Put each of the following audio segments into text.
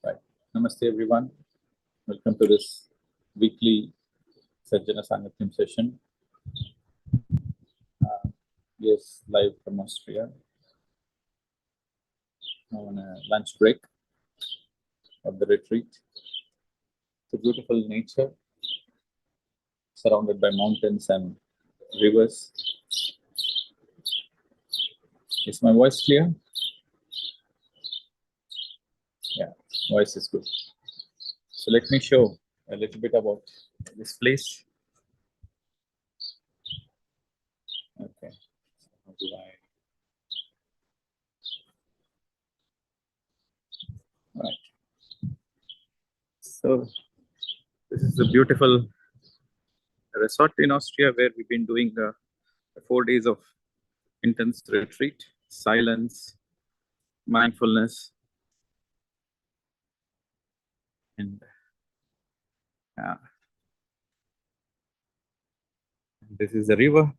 Right. Namaste, everyone. Welcome to this weekly Sajjana Sangatyam session. Yes, live from Austria. Now on a lunch break of the retreat. It's a beautiful nature, surrounded by mountains and rivers. Is my voice clear? Yeah, voice is good. So let me show a little bit about this place. Okay. How do I? Right. So this is a beautiful resort in Austria where we've been doing 4 days of intense retreat, silence, mindfulness, and this is the river.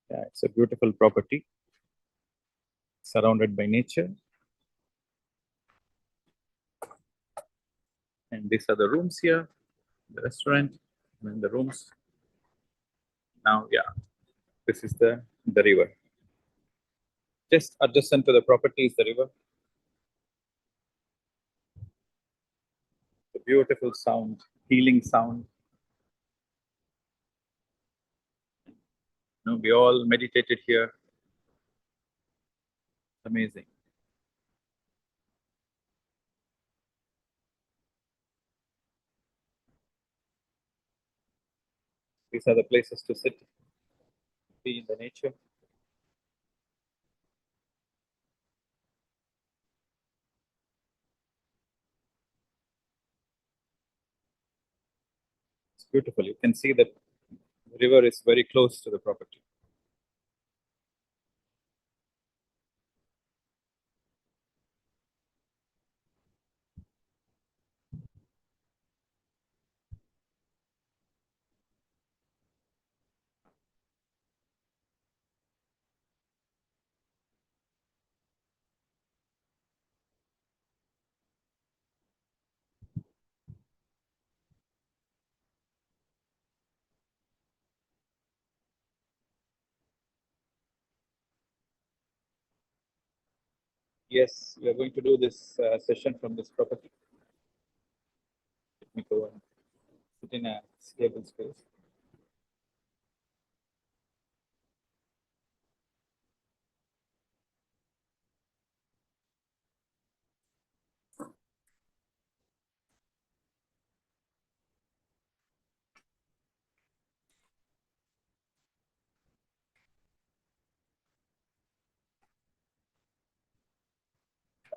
Yeah, it's a beautiful property, surrounded by nature. And these are the rooms here, the restaurant, and the rooms. Now, yeah, this is the river. Just adjacent to the property is the river. The beautiful sound, healing sound. You know, we all meditated here. Amazing. These are the places to sit, be in the nature. It's beautiful. You can see that the river is very close to the property. Yes, we are going to do this session from this property. Let me go and sit in a stable space.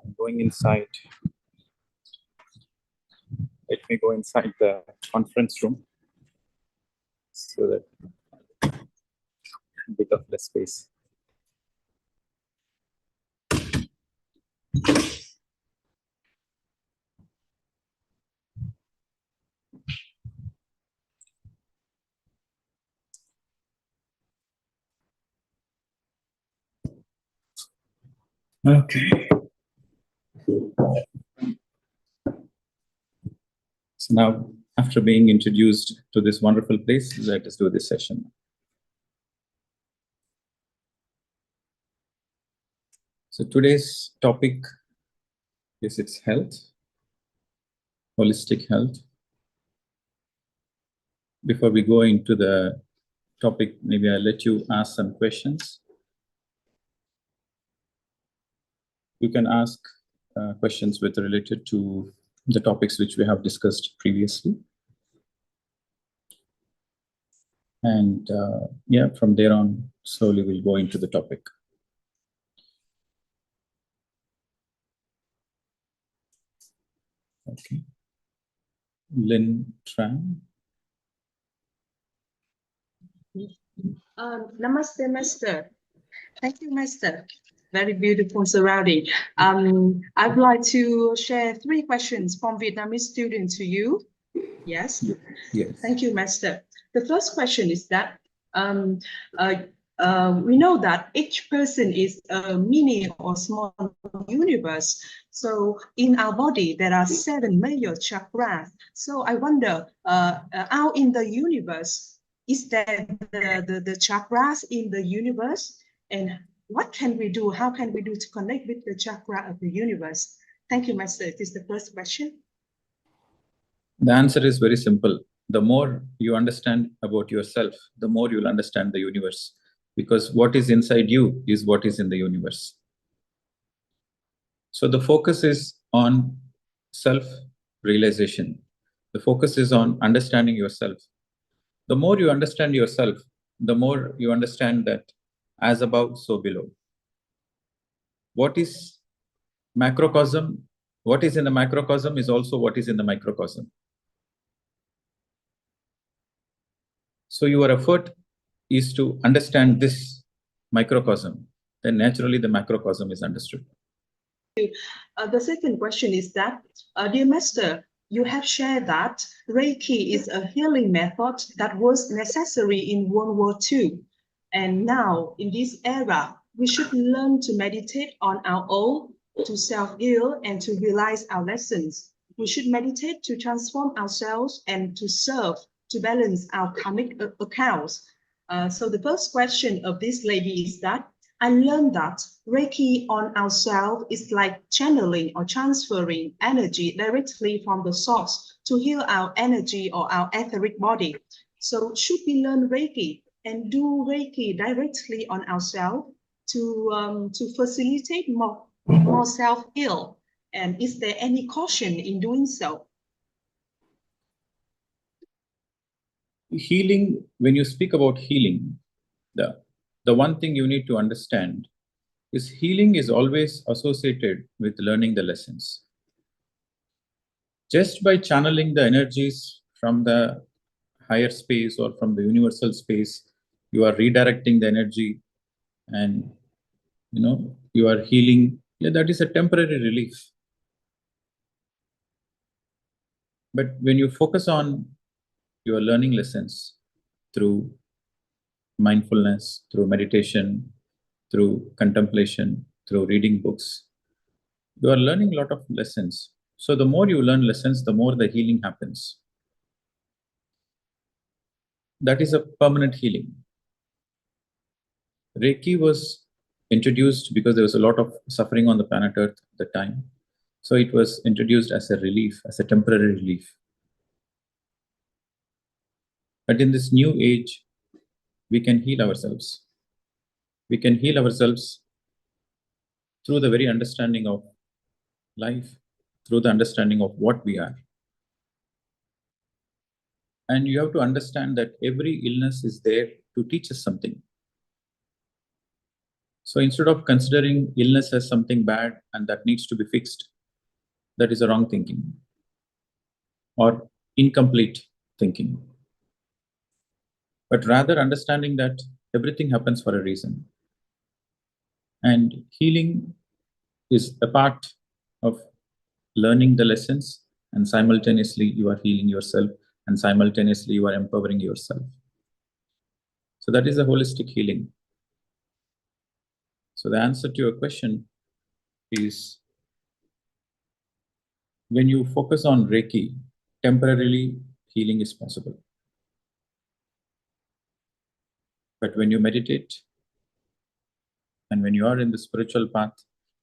I'm going inside. Let me go inside the conference room so that a bit of less space. Okay. So now, after being introduced to this wonderful place, let us do this session. So today's topic is its health, holistic health. Before we go into the topic, maybe I'll let you ask some questions. You can ask questions with related to the topics which we have discussed previously. And yeah, from there on, slowly we'll go into the topic. Okay. Lynn Tran. Namaste, Master. Thank you, Master. Very beautiful surrounding. I'd like to share 3 questions from Vietnamese students to you. Yes? Yes. Thank you, Master. The first question is that Um, we know that each person is a mini or small universe. So in our body, there are 7 major chakras. So I wonder, out in the universe, is there the chakras in the universe? And what can we do? How can we do to connect with the chakra of the universe? Thank you, Master. This is the first question. The answer is very simple. The more you understand about yourself, the more you'll understand the universe. Because what is inside you is what is in the universe. So the focus is on self-realization. The focus is on understanding yourself. The more you understand yourself, the more you understand that as above, so below. What is macrocosm? What is in the macrocosm is also what is in the microcosm. So your effort is to understand this microcosm, then naturally the macrocosm is understood. The second question is that, dear Master, you have shared that Reiki is a healing method that was necessary in World War II. And now, in this era, we should learn to meditate on our own, to self-heal, and to realize our lessons. We should meditate to transform ourselves and to serve, to balance our karmic accounts. So the first question of this lady is that, I learned that Reiki on ourselves is like channeling or transferring energy directly from the source to heal our energy or our etheric body. So should we learn Reiki and do Reiki directly on ourselves to facilitate more self-heal? And is there any caution in doing so? Healing, when you speak about healing, the one thing you need to understand is healing is always associated with learning the lessons. Just by channeling the energies from the higher space or from the universal space, you are redirecting the energy and you are healing. Yeah, that is a temporary relief. But when you focus on your learning lessons through mindfulness, through meditation, through contemplation, through reading books, you are learning a lot of lessons. So the more you learn lessons, the more the healing happens. That is a permanent healing. Reiki was introduced because there was a lot of suffering on the planet Earth at the time. So it was introduced as a relief, as a temporary relief. But in this new age, we can heal ourselves. We can heal ourselves through the very understanding of life, through the understanding of what we are. And you have to understand that every illness is there to teach us something. So instead of considering illness as something bad and that needs to be fixed, that is a wrong thinking or incomplete thinking. But rather understanding that everything happens for a reason. And healing is a part of learning the lessons, and simultaneously you are healing yourself, and simultaneously you are empowering yourself. So that is a holistic healing. So the answer to your question is, when you focus on Reiki, temporarily healing is possible. But when you meditate, and when you are in the spiritual path,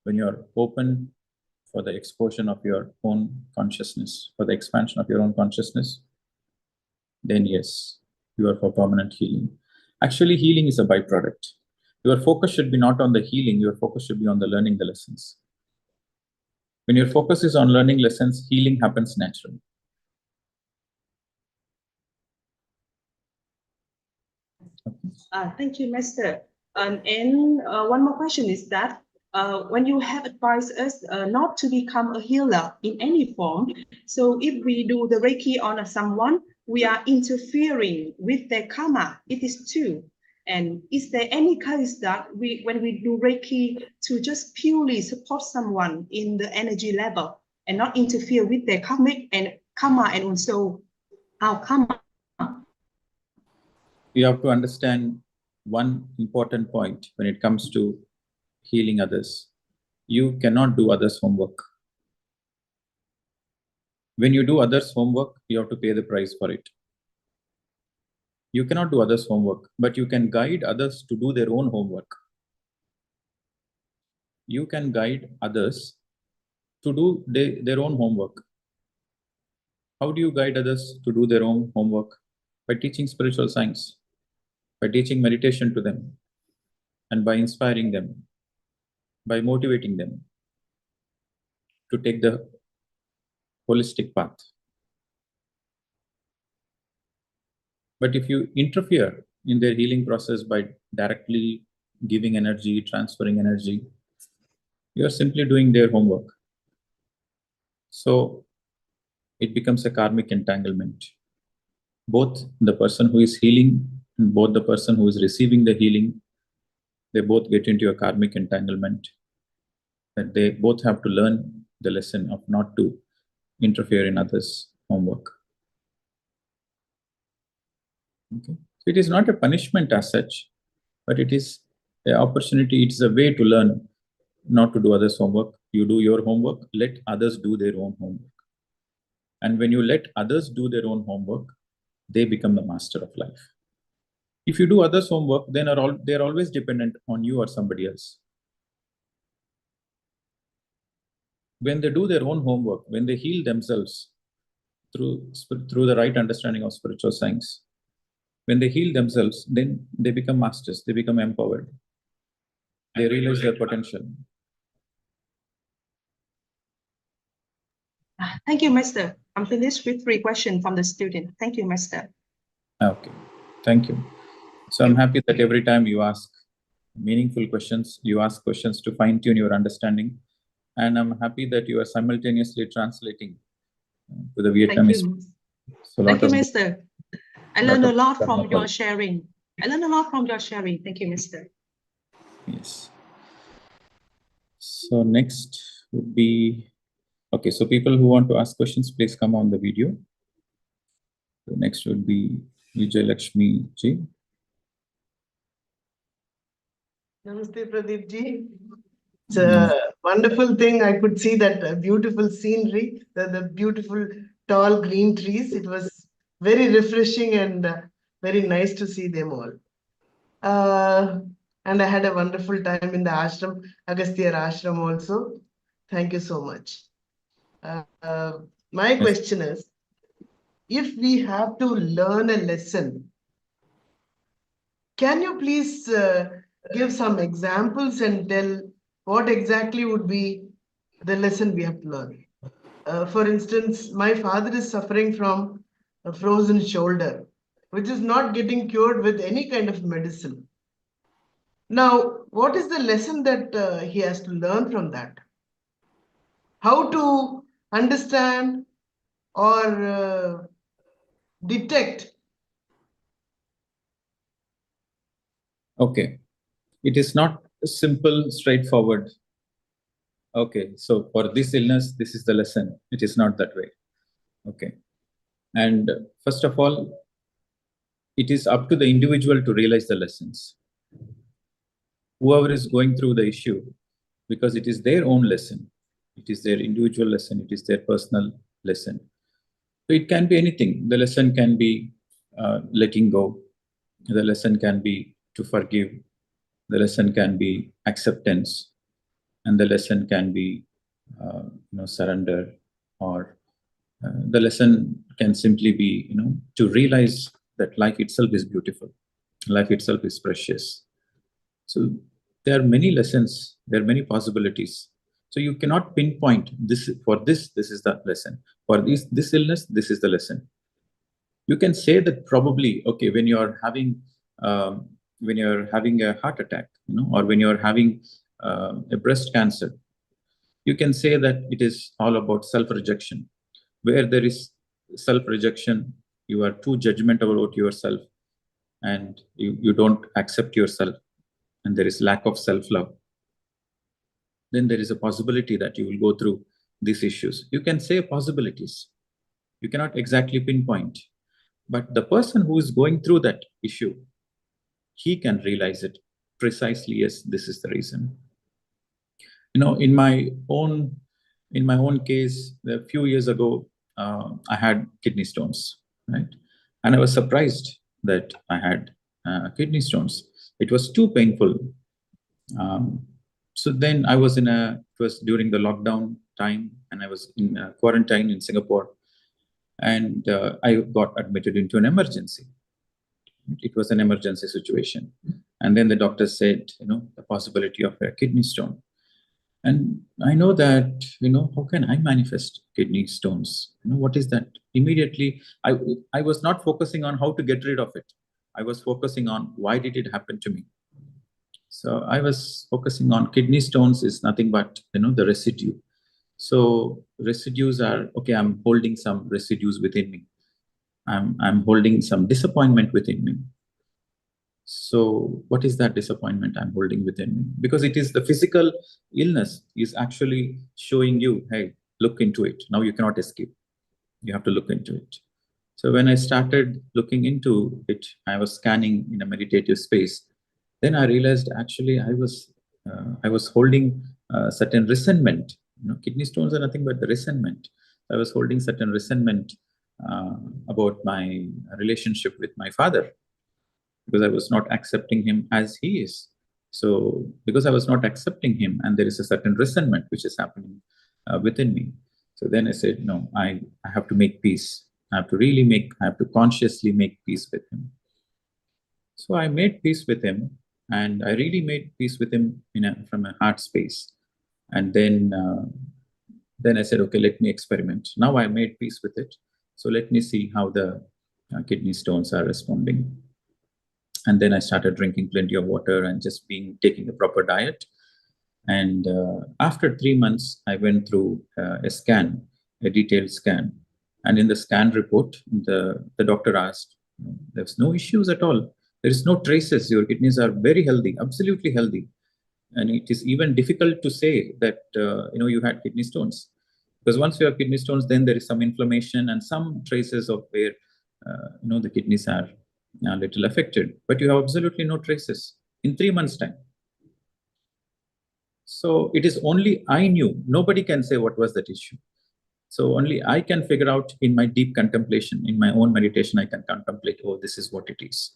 when you are open for the expansion of your own consciousness, for the expansion of your own consciousness, then yes, you are for permanent healing. Actually, healing is a byproduct. Your focus should be not on the healing, your focus should be on the learning the lessons. When your focus is on learning lessons, healing happens naturally. Thank you, Master. And one more question is that when you have advised us not to become a healer in any form, so if we do the Reiki on someone, we are interfering with their karma. It is true. And is there any case that when we do Reiki, to just purely support someone in the energy level and not interfere with their karmic and karma and also our karma? you have to understand one important point when it comes to healing others. You cannot do others' homework. When you do others' homework, you have to pay the price for it. You cannot do others' homework, but you can guide others to do their own homework. You can guide others to do their own homework. How do you guide others to do their own homework? By teaching spiritual science, by teaching meditation to them, and by inspiring them, by motivating them to take the holistic path. But if you interfere in their healing process by directly giving energy, transferring energy, you are simply doing their homework. So it becomes a karmic entanglement. Both the person who is healing and both the person who is receiving the healing, they both get into a karmic entanglement. That they both have to learn the lesson of not to interfere in others' homework. Okay. So it is not a punishment as such, but it is an opportunity, it is a way to learn not to do others' homework. You do your homework, let others do their own homework. And when you let others do their own homework, they become the master of life. If you do others' homework, then they're always dependent on you or somebody else. When they do their own homework, when they heal themselves through the right understanding of spiritual science, when they heal themselves, then they become masters, they become empowered. They realize their potential. Thank you, Master. I'm finished with 3 questions from the student. Thank you, Master. Okay, thank you. So I'm happy that every time you ask meaningful questions, you ask questions to fine-tune your understanding. And I'm happy that you are simultaneously translating to the Vietnamese. Thank you, Master. I learned a lot from Karma. your sharing. Thank you, Master. Yes. So next would be, okay, so people who want to ask questions, please come on the video. So next would be Vijay Lakshmi ji. Namaste, Pradeep ji. It's a wonderful thing. I could see that beautiful scenery, the beautiful tall green trees. It was very refreshing and very nice to see them all. And I had a wonderful time in the ashram, Agastya ashram also. Thank you so much. My question is, if we have to learn a lesson, can you please give some examples and tell what exactly would be the lesson we have to learn? For instance, my father is suffering from a frozen shoulder, which is not getting cured with any kind of medicine. Now, what is the lesson that he has to learn from that? How to understand or detect? Okay. It is not simple, straightforward. Okay, so for this illness, this is the lesson. It is not that way. Okay. And first of all, it is up to the individual to realize the lessons. Whoever is going through the issue, because it is their own lesson, it is their individual lesson, it is their personal lesson. So it can be anything. The lesson can be letting go. The lesson can be to forgive. The lesson can be acceptance. And the lesson can be surrender, or the lesson can simply be to realize that life itself is beautiful, life itself is precious. So there are many lessons, there are many possibilities. So you cannot pinpoint this. For this is the lesson. For this illness, this is the lesson. You can say that probably, okay, when you're having a heart attack, or when you're having a breast cancer, you can say that it is all about self-rejection. Where there is self-rejection, you are too judgmental about yourself, and you don't accept yourself, and there is lack of self-love. Then there is a possibility that you will go through these issues. You can say possibilities. You cannot exactly pinpoint. But the person who is going through that issue, he can realize it precisely. Yes, this is the reason. In my own case, a few years ago, I had kidney stones, right? And I was surprised that I had kidney stones. It was too painful. So then I was it was during the lockdown time, and I was in quarantine in Singapore, and I got admitted into an emergency. It was an emergency situation. And then the doctor said, the possibility of a kidney stone. And I know that, how can I manifest kidney stones? What is that? Immediately, I was not focusing on how to get rid of it. I was focusing on why did it happen to me? So I was focusing on kidney stones is nothing but, the residue. So residues are, okay, I'm holding some residues within me. I'm holding some disappointment within me. So what is that disappointment I'm holding within me? Because it is the physical illness is actually showing you, hey, look into it. Now you cannot escape. You have to look into it. So when I started looking into it, I was scanning in a meditative space. Then I realized actually I was holding certain resentment. Kidney stones are nothing but the resentment. I was holding certain resentment about my relationship with my father, because I was not accepting him as he is. So because I was not accepting him, and there is a certain resentment which is happening within me. So then I said, no, I have to make peace. I have to consciously make peace with him. So I made peace with him, and I really made peace with him from a heart space. And then I said, okay, let me experiment. Now I made peace with it. So let me see how the kidney stones are responding. And then I started drinking plenty of water and just taking a proper diet. And after 3 months, I went through a detailed scan. And in the scan report, the doctor asked, there's no issues at all. There is no traces. Your kidneys are very healthy, absolutely healthy. And it is even difficult to say that, you had kidney stones. Because once you have kidney stones, then there is some inflammation and some traces of where, the kidneys are a little affected, but you have absolutely no traces in 3 months' time. So it is only I knew. Nobody can say what was that issue. So only I can figure out in my deep contemplation, in my own meditation, I can contemplate, oh, this is what it is.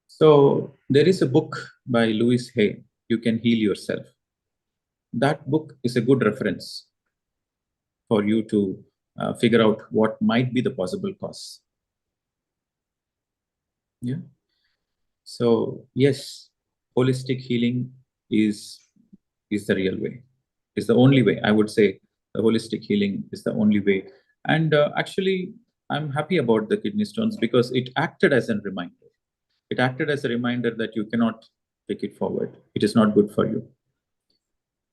So there is a book by Louis Hay, You Can Heal Yourself. That book is a good reference for you to figure out what might be the possible cause. Yeah. So yes, holistic healing is the real way. Is the only way. I would say the holistic healing is the only way. And actually, I'm happy about the kidney stones because it acted as a reminder. It acted as a reminder that you cannot take it forward. It is not good for you.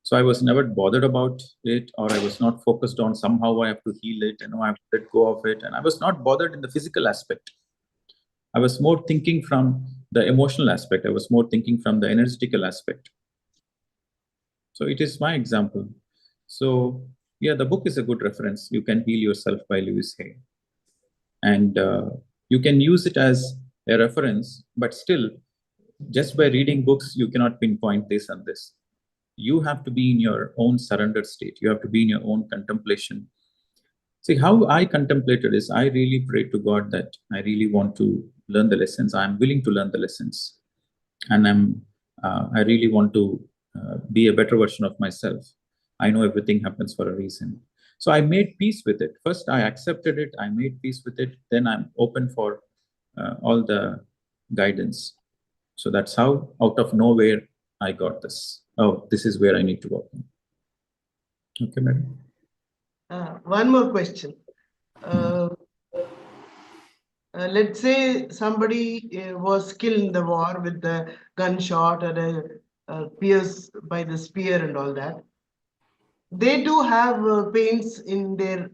So I was never bothered about it, or I was not focused on somehow I have to heal it and I have to let go of it. And I was not bothered in the physical aspect. I was more thinking from the emotional aspect. I was more thinking from the energetical aspect. So it is my example. So yeah, the book is a good reference. You Can Heal Yourself by Louis Hay. And you can use it as a reference, but still, just by reading books, you cannot pinpoint this and this. You have to be in your own surrendered state. You have to be in your own contemplation. See, how I contemplated is I really prayed to God that I really want to learn the lessons. I'm willing to learn the lessons. And I really want to be a better version of myself. I know everything happens for a reason. So I made peace with it. First, I accepted it. I made peace with it. Then I'm open for all the guidance. So that's how, out of nowhere, I got this. Oh, this is where I need to work. Okay, madam. One more question. Let's say somebody was killed in the war with the gunshot or pierced by the spear and all that. They do have pains in their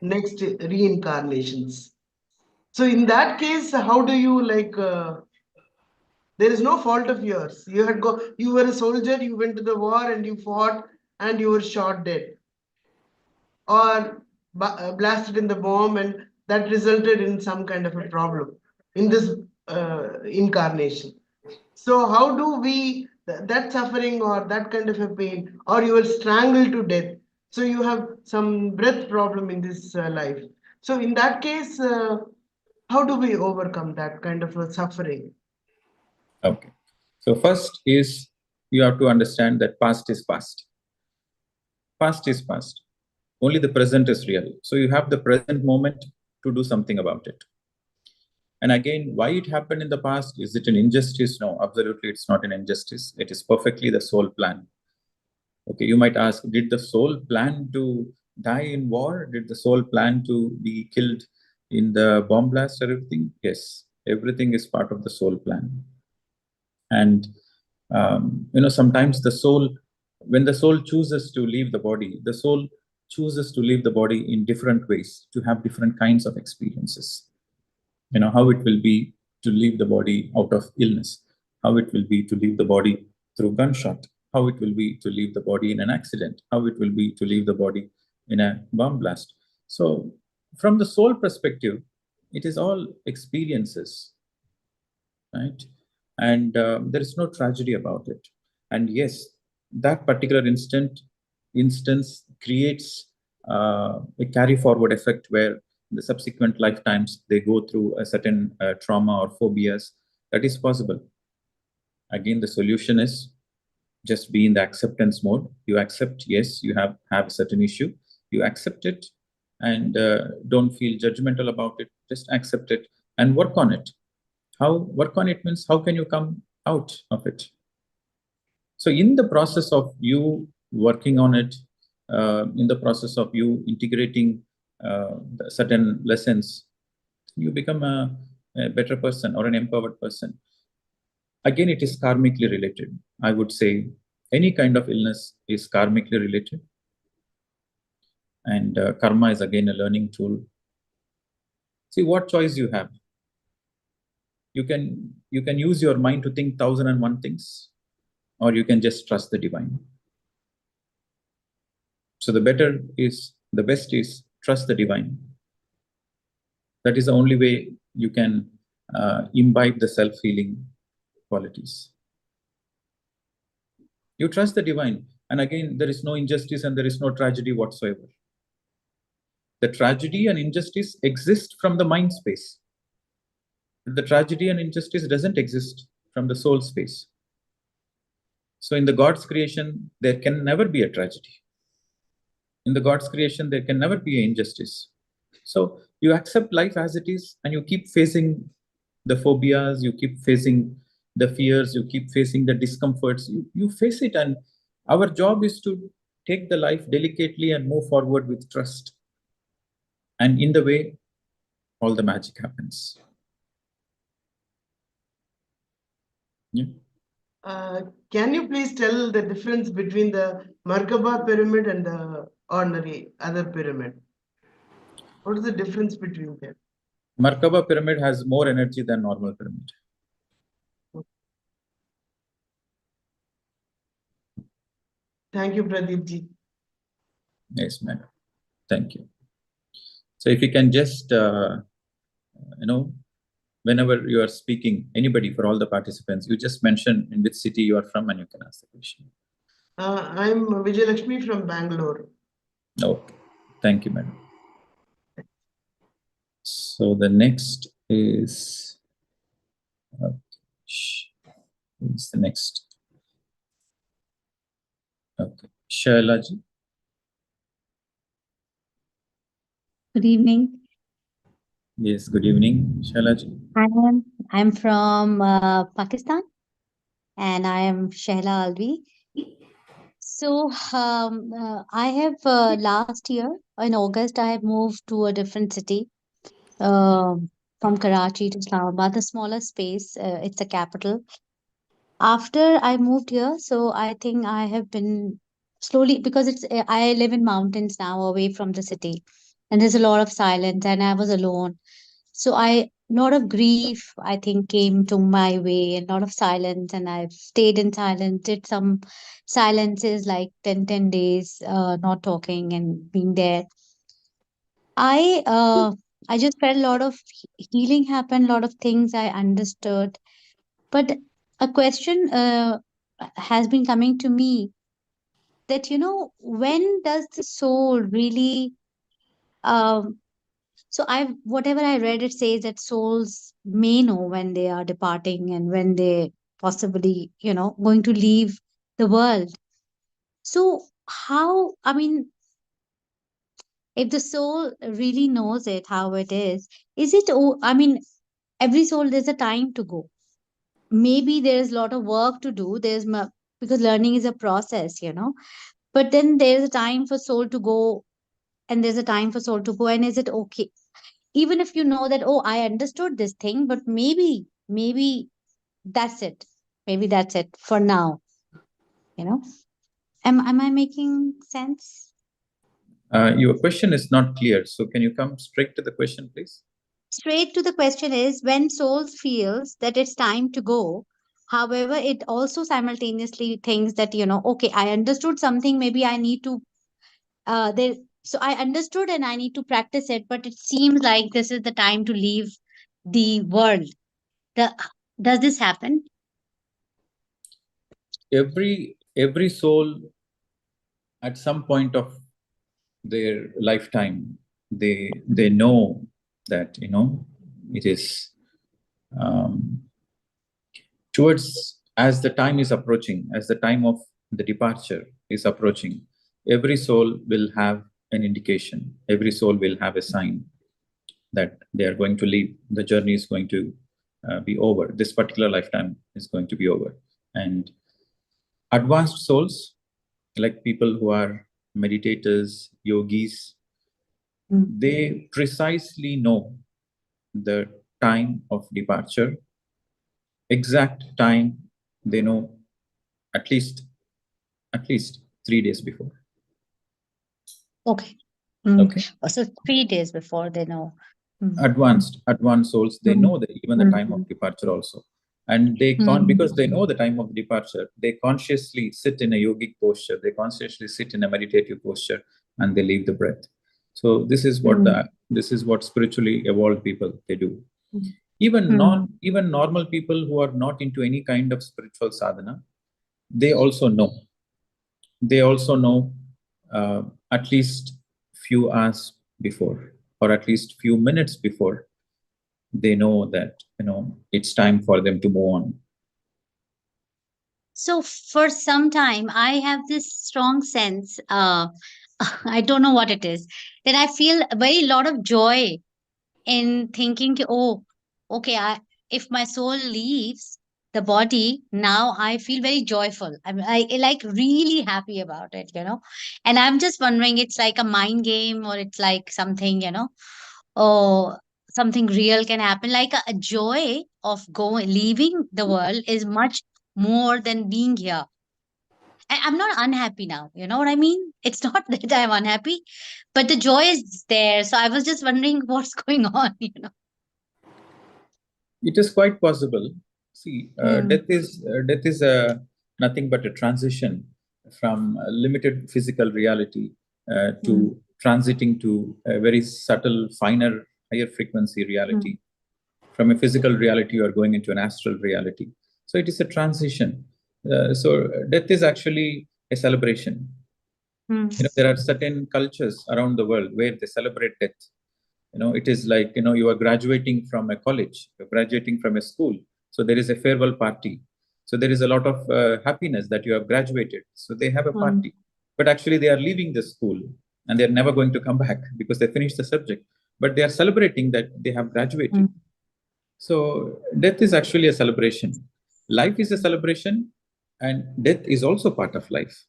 next reincarnations. So in that case, how do you there is no fault of yours. You were a soldier, you went to the war and you fought and you were shot dead. Or blasted in the bomb, and that resulted in some kind of a problem in this incarnation. So how do we, that suffering or that kind of a pain, or you were strangled to death, so you have some breath problem in this life. So in that case, how do we overcome that kind of a suffering? Okay. So first is you have to understand that past is past. Past is past. Only the present is real. So you have the present moment to do something about it. And again, why it happened in the past? Is it an injustice? No, absolutely, it's not an injustice. It is perfectly the soul plan. Okay, you might ask, did the soul plan to die in war? Did the soul plan to be killed in the bomb blast or everything? Yes, everything is part of the soul plan. And sometimes the soul, when the soul chooses to leave the body, the soul chooses to leave the body in different ways to have different kinds of experiences. How it will be to leave the body out of illness, how it will be to leave the body through gunshot, how it will be to leave the body in an accident, how it will be to leave the body in a bomb blast. So from the soul perspective, it is all experiences, right? And there is no tragedy about it. And yes, that particular instance creates a carry forward effect where the subsequent lifetimes they go through a certain trauma or phobias. That is possible. Again, the solution is just be in the acceptance mode. You accept, yes, you have a certain issue, you accept it, and don't feel judgmental about it. Just accept it and work on it. How work on it means how can you come out of it? So in the process of you working on it, in the process of you integrating certain lessons, you become a better person or an empowered person. Again, it is karmically related. I would say any kind of illness is karmically related. And karma is again a learning tool. See what choice you have. You can use your mind to think 1,001 things, or you can just trust the divine. So the best is trust the divine. That is the only way you can imbibe the self-healing qualities. You trust the divine, and again, there is no injustice and there is no tragedy whatsoever. The tragedy and injustice exist from the mind space. The tragedy and injustice doesn't exist from the soul space. So in the God's creation, there can never be a tragedy. In the God's creation, there can never be an injustice. So you accept life as it is, and you keep facing the phobias, you keep facing the fears, you keep facing the discomforts. You face it, and our job is to take the life delicately and move forward with trust. And in the way, all the magic happens. Yeah. Can you please tell the difference between the Merkaba pyramid and the ordinary other pyramid? What is the difference between them? Merkaba pyramid has more energy than normal pyramid. Thank you, Pradeep ji. Yes, madam. Thank you. So if you can just, whenever you are speaking, anybody, for all the participants, you just mention in which city you are from and you can ask the question. I'm Vijay Lakshmi from Bangalore. Okay. Thank you, madam. So the next is, who's the next? Okay. Shaila ji. Good evening. Yes, good evening, Shaila ji. I'm from Pakistan, and I am Shehla Alvi. So I have last year in August I have moved to a different city from Karachi to Islamabad, the smaller space. It's the capital. After I moved here, so I think I have been slowly, because I live in mountains now, away from the city, and there's a lot of silence, and I was alone. So a lot of grief, I think, came to my way, and a lot of silence, and I've stayed in silence, did some silences like 10 days, not talking and being there. I I just felt a lot of healing happen, a lot of things I understood. But a question has been coming to me that, when does the soul really, um, so whatever I read, it says that souls may know when they are departing and when they possibly, going to leave the world. So how, I mean, if the soul really knows it, how it is it, I mean, every soul, there's a time to go. Maybe there's a lot of work to do. Because learning is a process, but then there's a time for soul to go, and there's a time for soul to go. And is it okay? Even if you know that, oh, I understood this thing, but maybe that's it. Maybe that's it for now, you know. Am I making sense? Your question is not clear, so can you come straight to the question, please? Straight to the question is, when soul feels that it's time to go, however, it also simultaneously thinks that, okay, I understood something, maybe I need to, there, so I understood and I need to practice it, but it seems like this is the time to leave the world. The, does this happen? Every soul at some point of their lifetime, they know that it is um, towards, as the time is approaching, as the time of the departure is approaching, every soul will have an indication, every soul will have a sign that they are going to leave, the journey is going to be over, this particular lifetime is going to be over. And advanced souls, like people who are meditators, yogis, they precisely know the time of departure, exact time. They know at least 3 days before. Okay. Okay. So 3 days before they know. Advanced souls, they know that even the time of departure also. And they can't, because they know the time of departure, they consciously sit in a yogic posture, they consciously sit in a meditative posture, and they leave the breath. So this is what spiritually evolved people they do. Even normal people who are not into any kind of spiritual sadhana, they also know. They also know at least few hours before, or at least few minutes before, they know that it's time for them to move on. So for some time, I have this strong sense, I don't know what it is, that I feel a very lot of joy in thinking, oh, okay, if my soul leaves the body, now I feel very joyful. I like really happy about it, And I'm just wondering, it's like a mind game, or it's like something, or something real can happen. Like a joy of leaving the world is much more than being here. I'm not unhappy now. You know what I mean? It's not that I'm unhappy, but the joy is there. So I was just wondering what's going on, It is quite possible. See, death is nothing but a transition from a limited physical reality to transiting to a very subtle, finer, higher frequency reality. From a physical reality, you are going into an astral reality. So it is a transition. So death is actually a celebration. There are certain cultures around the world where they celebrate death. It is like, you are graduating from a college, you're graduating from a school. So there is a farewell party. So there is a lot of happiness that you have graduated. So they have a party. But actually, they are leaving the school and they're never going to come back because they finished the subject. But they are celebrating that they have graduated. So death is actually a celebration. Life is a celebration, and death is also part of life.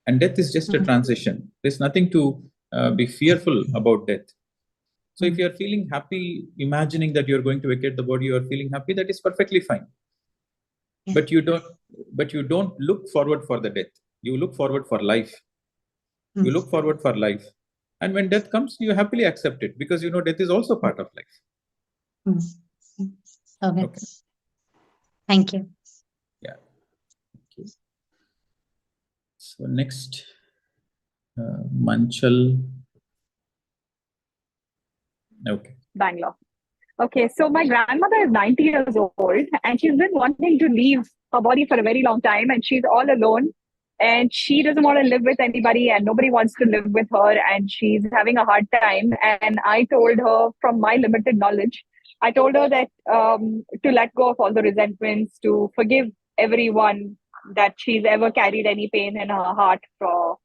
And death is just a transition. There's nothing to be fearful about death. So if you're feeling happy, imagining that you're going to vacate the body, you're feeling happy, that is perfectly fine. But you don't look forward for the death. You look forward for life. You look forward for life. And when death comes, you happily accept it because death is also part of life. Okay. Thank you. Yeah. Okay. So next, Manchal. Okay. Bangalore. Okay, so my grandmother is 90 years old and she's been wanting to leave her body for a very long time, and she's all alone and she doesn't want to live with anybody and nobody wants to live with her, and she's having a hard time. And I told her, from my limited knowledge, I told her that to let go of all the resentments, to forgive everyone that she's ever carried any pain in her heart for.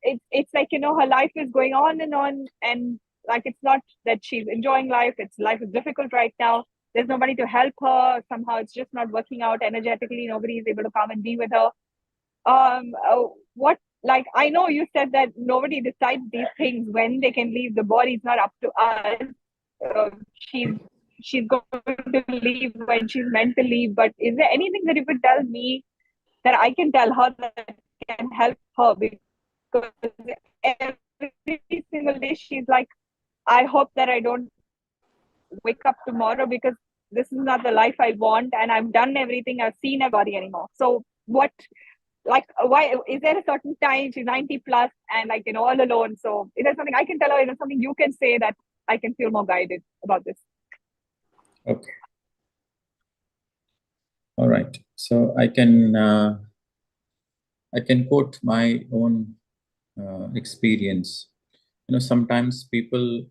It's like, her life is going on, and like, it's not that she's enjoying life, it's life is difficult right now. There's nobody to help her. Somehow it's just not working out energetically. Nobody is able to come and be with her. What, like, I know you said that nobody decides these things when they can leave. The body is not up to us. uh, she's she's going to leave when she's meant to leave. But is there anything that you could tell me that I can tell her that can help her? Because every single day she's like, I hope that I don't wake up tomorrow, because this is not the life I want, and I've done everything, I've seen everybody anymore. So what, like, why is there a certain time? She's 90 plus and, like, all alone. So is there something I can tell her? Is there something you can say that I can feel more guided about this? Okay. All right. So I can quote my own experience. Sometimes people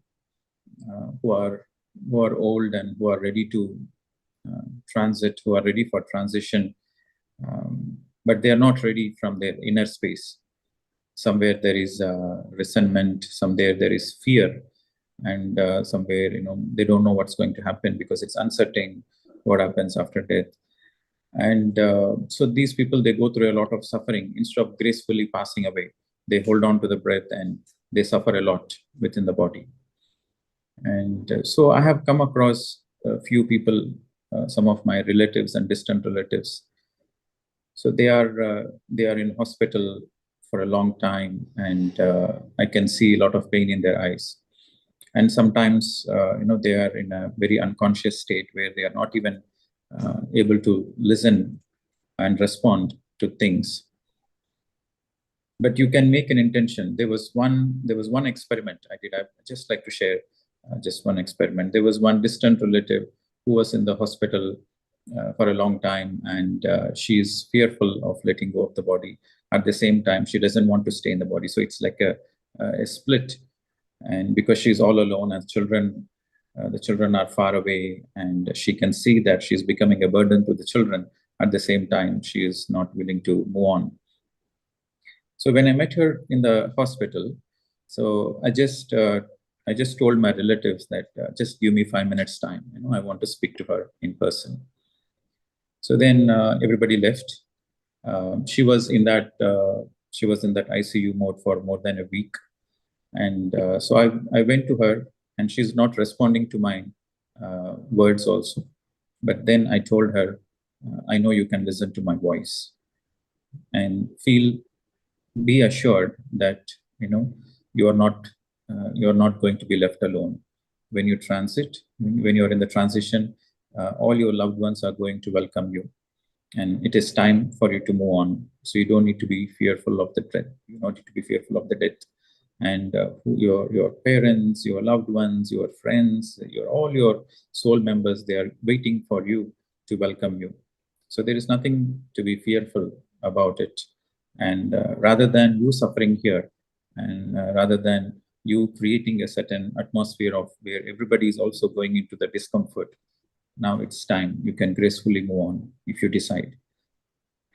who are old and who are ready to transit, who are ready for transition, but they are not ready from their inner space. Somewhere there is resentment, somewhere there is fear, and somewhere they don't know what's going to happen because it's uncertain what happens after death. And so these people, they go through a lot of suffering. Instead of gracefully passing away, they hold on to the breath and they suffer a lot within the body. And so I have come across a few people, some of my relatives and distant relatives. So they are in hospital for a long time, and I can see a lot of pain in their eyes. And sometimes, they are in a very unconscious state where they are not even able to listen and respond to things. But you can make an intention. There was one experiment I did. I'd just like to share just one experiment. There was one distant relative who was in the hospital for a long time, and she's fearful of letting go of the body. At the same time, she doesn't want to stay in the body. So it's like a split. And because she's all alone, and the children are far away, and she can see that she's becoming a burden to the children. At the same time, she is not willing to move on. So when I met her in the hospital, so I just told my relatives that just give me 5 minutes time. I want to speak to her in person. So then everybody left. She was in that ICU mode for more than a week, and so I went to her, and she's not responding to my words also. But then I told her, I know you can listen to my voice, and be assured that you are not going to be left alone when you transit. When you're in the transition, all your loved ones are going to welcome you, and it is time for you to move on. So you don't need to be fearful of the death. You don't need to be fearful of the death. And your parents, your loved ones, your friends, all your soul members, they are waiting for you to welcome you. So there is nothing to be fearful about it. And rather than you suffering here, and rather than you creating a certain atmosphere of where everybody is also going into the discomfort, now it's time. You can gracefully move on if you decide.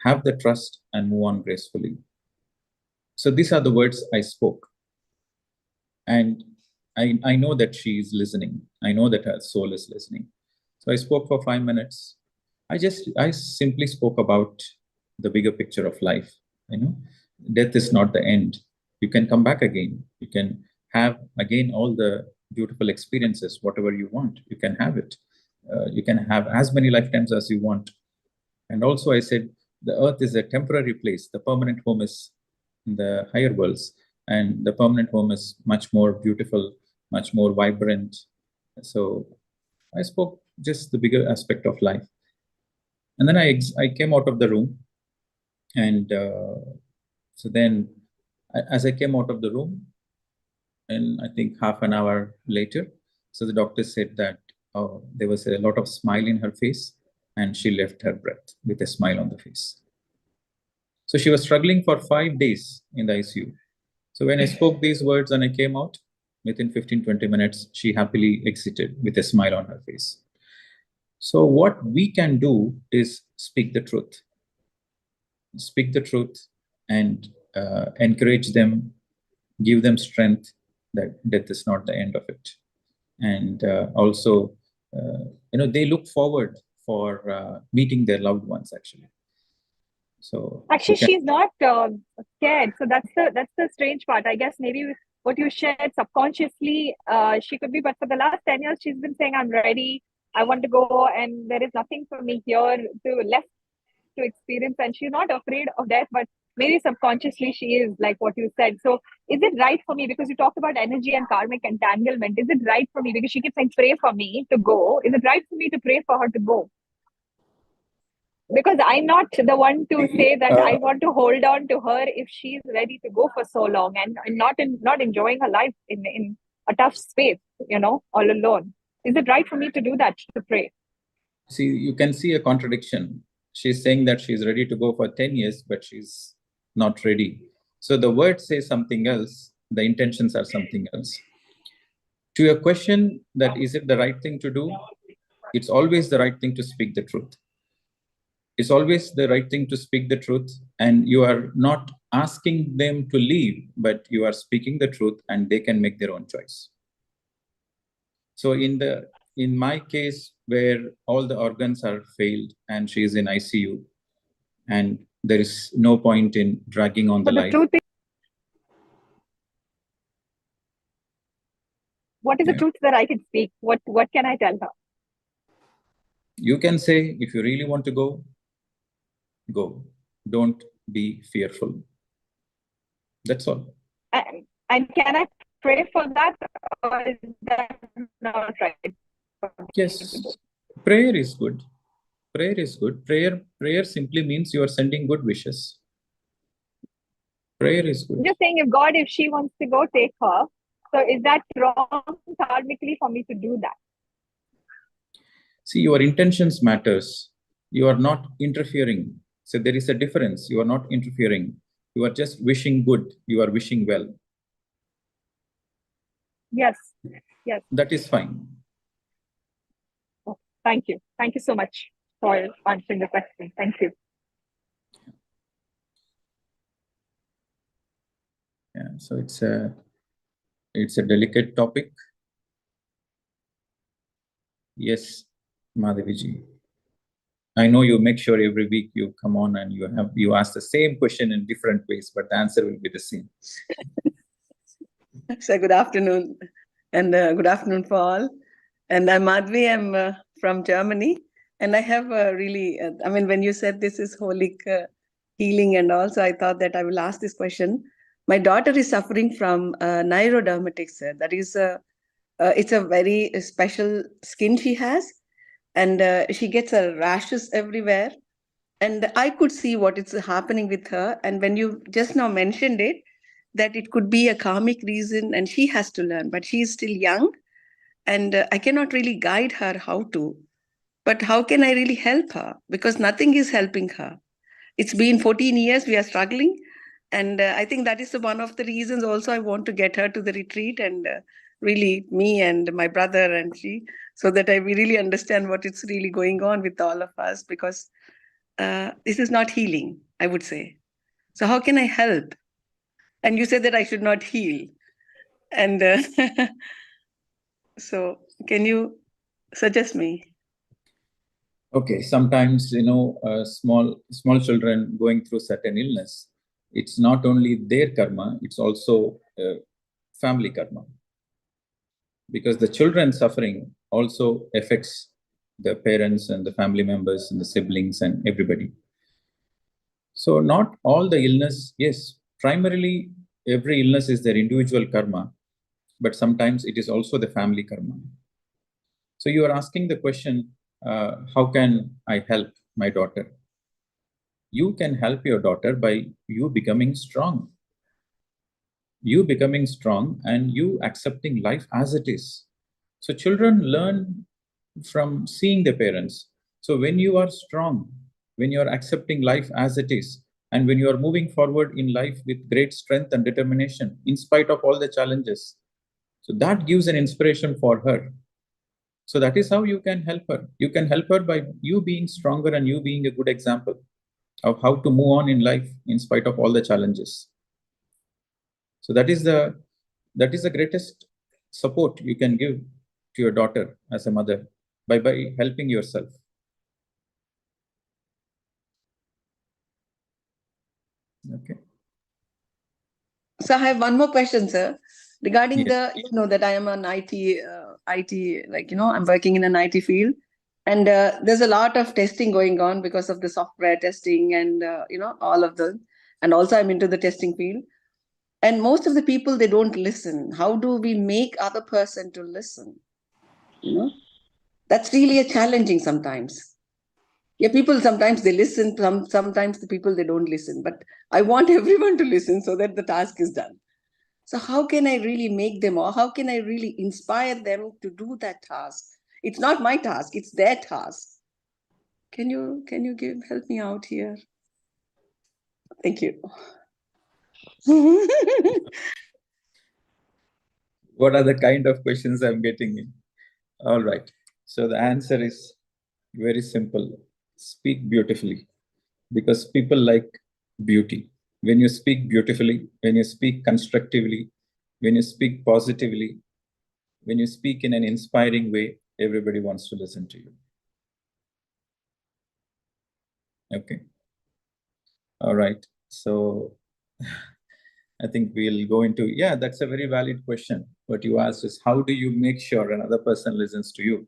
Have the trust and move on gracefully. So these are the words I spoke. And I know that she is listening. I know that her soul is listening. So I spoke for 5 minutes. I simply spoke about the bigger picture of life. Death is not the end. You can come back again. You can have again all the beautiful experiences, whatever you want. You can have it. You can have as many lifetimes as you want. And also I said, the earth is a temporary place. The permanent home is in the higher worlds. And the permanent home is much more beautiful, much more vibrant. So I spoke just the bigger aspect of life. And then I came out of the room. And so then as I came out of the room, and I think half an hour later, so the doctor said that there was a lot of smile in her face, and she left her breath with a smile on the face. So she was struggling for 5 days in the ICU. So when I spoke these words and I came out, within 15-20 minutes, she happily exited with a smile on her face. So what we can do is speak the truth. Speak the truth and encourage them, give them strength that death is not the end of it. And also, they look forward for meeting their loved ones, actually. So actually, she's not scared. So that's the strange part. I guess maybe what you shared subconsciously, she could be, but for the last 10 years, she's been saying, I'm ready, I want to go, and there is nothing for me here left to experience, and she's not afraid of death, but maybe subconsciously she is, like what you said. So is it right for me, because you talked about energy and karmic entanglement, is it right for me, because she keeps saying pray for me to go, is it right for me to pray for her to go? Because I'm not the one to say that I want to hold on to her if she's ready to go for so long and not enjoying her life in a tough space, all alone. Is it right for me to do that, to pray? See, you can see a contradiction. She's saying that she's ready to go for 10 years, but she's not ready. So the words say something else, the intentions are something else. To your question that is it the right thing to do? It's always the right thing to speak the truth. It's always the right thing to speak the truth, and you are not asking them to leave, but you are speaking the truth and they can make their own choice. So in my case, where all the organs are failed and she is in ICU, and there is no point in dragging on the life. What is the truth that I can speak? What can I tell her? You can say, if you really want to go, go. Don't be fearful. That's all. And can I pray for that, or is that not right? Yes, prayer is good. Prayer is good. Prayer simply means you are sending good wishes. Prayer is good. I'm just saying, if she wants to go, take her. So is that wrong karmically for me to do that? See, your intentions matters. You are not interfering. So there is a difference. You are not interfering. You are just wishing good. You are wishing well. Yes. Yes. That is fine. Oh, thank you. Thank you so much for answering the question. Thank you. Yeah, so it's a delicate topic. Yes, Madhaviji. I know you make sure every week you come on and you ask the same question in different ways, but the answer will be the same. So good afternoon, and good afternoon for all. And I'm Madhvi. I'm from Germany, and I have really, when you said this is holic healing and also, I thought that I will ask this question. My daughter is suffering from neurodermatitis. That is, it's a very special skin she has, and she gets rashes everywhere. And I could see what is happening with her. And when you just now mentioned it, that it could be a karmic reason and she has to learn, but she is still young, and I cannot really guide her how to. But how can I really help her? Because nothing is helping her. It's been 14 years we are struggling. And I think that is one of the reasons also I want to get her to the retreat, and really me and my brother and she, so that we really understand what is really going on with all of us, because this is not healing, I would say. So how can I help? And you said that I should not heal. And so can you suggest me? Okay, sometimes, small children going through certain illness, it's not only their karma, it's also family karma. Because the children suffering also affects the parents and the family members and the siblings and everybody. So not all the illness, yes, primarily every illness is their individual karma, but sometimes it is also the family karma. So you are asking the question, how can I help my daughter? You can help your daughter by you becoming strong. you becoming strong and you accepting life as it is. So children learn from seeing their parents. So when you are strong, when you are accepting life as it is, and when you are moving forward in life with great strength and determination, in spite of all the challenges, so that gives an inspiration for her. So that is how you can help her. You can help her by you being stronger and you being a good example of how to move on in life in spite of all the challenges. So that is the greatest support you can give to your daughter as a mother, by helping yourself. Okay. So I have one more question, sir, regarding Yes. that I am an IT, I'm working in an IT field, and there's a lot of testing going on because of the software testing and, all of them. And also I'm into the testing field. And most of the people, they don't listen. How do we make other person to listen? That's really a challenging sometimes. Yeah, people sometimes they listen, sometimes the people they don't listen. But I want everyone to listen so that the task is done. So how can I really make them, or how can I really inspire them to do that task? It's not my task, it's their task. Can you help me out here? Thank you. What are the kind of questions I'm getting in? All right. So the answer is very simple. Speak beautifully, because people like beauty. When you speak beautifully, when you speak constructively, when you speak positively, when you speak in an inspiring way, everybody wants to listen to you. Okay. All right. So I think we'll go into, yeah, that's a very valid question. What you asked is, how do you make sure another person listens to you?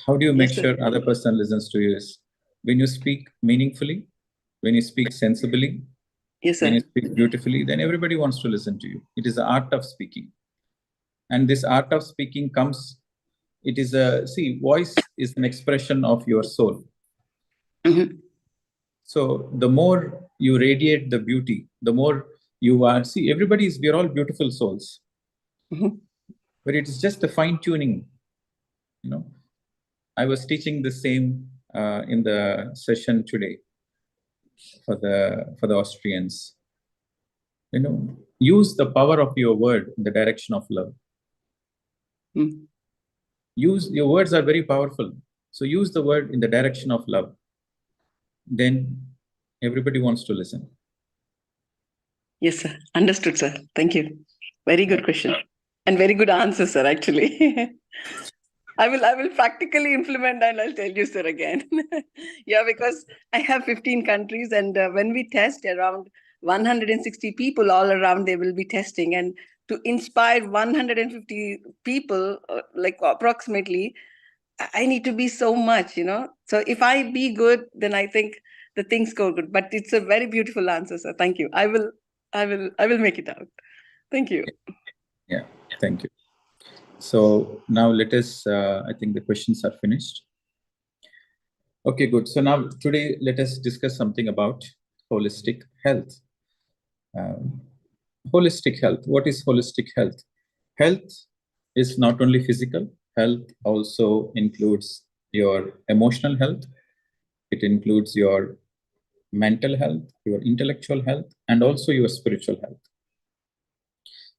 How do you make Yes, sir. sure other person listens to you is when you speak meaningfully, when you speak sensibly, Yes, when sir. you speak beautifully, then everybody wants to listen to you. It is the art of speaking. And this art of speaking comes, it is voice is an expression of your soul. Mm-hmm. So the more you radiate the beauty, the more you are, we're all beautiful souls. Mm-hmm. But it is just the fine tuning, I was teaching the same in the session today for the Austrians. Use the power of your word in the direction of love. Mm-hmm. Your words are very powerful. So use the word in the direction of love. Then everybody wants to listen. Yes, sir. Understood, sir. Thank you. Very good question. And very good answer, sir, actually. I will practically implement and I'll tell you, sir, again. Yeah, because I have 15 countries, and when we test around 160 people all around, they will be testing. And to inspire 150 people, like approximately, I need to be so much, So if I be good, then I think the things go good. But it's a very beautiful answer, sir. Thank you. I will make it out. Thank you. Yeah, thank you. So now let us, I think the questions are finished. Okay, good. So now today, let us discuss something about holistic health. Holistic health. What is holistic health? Health is not only physical, health also includes your emotional health. It includes your mental health, your intellectual health, and also your spiritual health.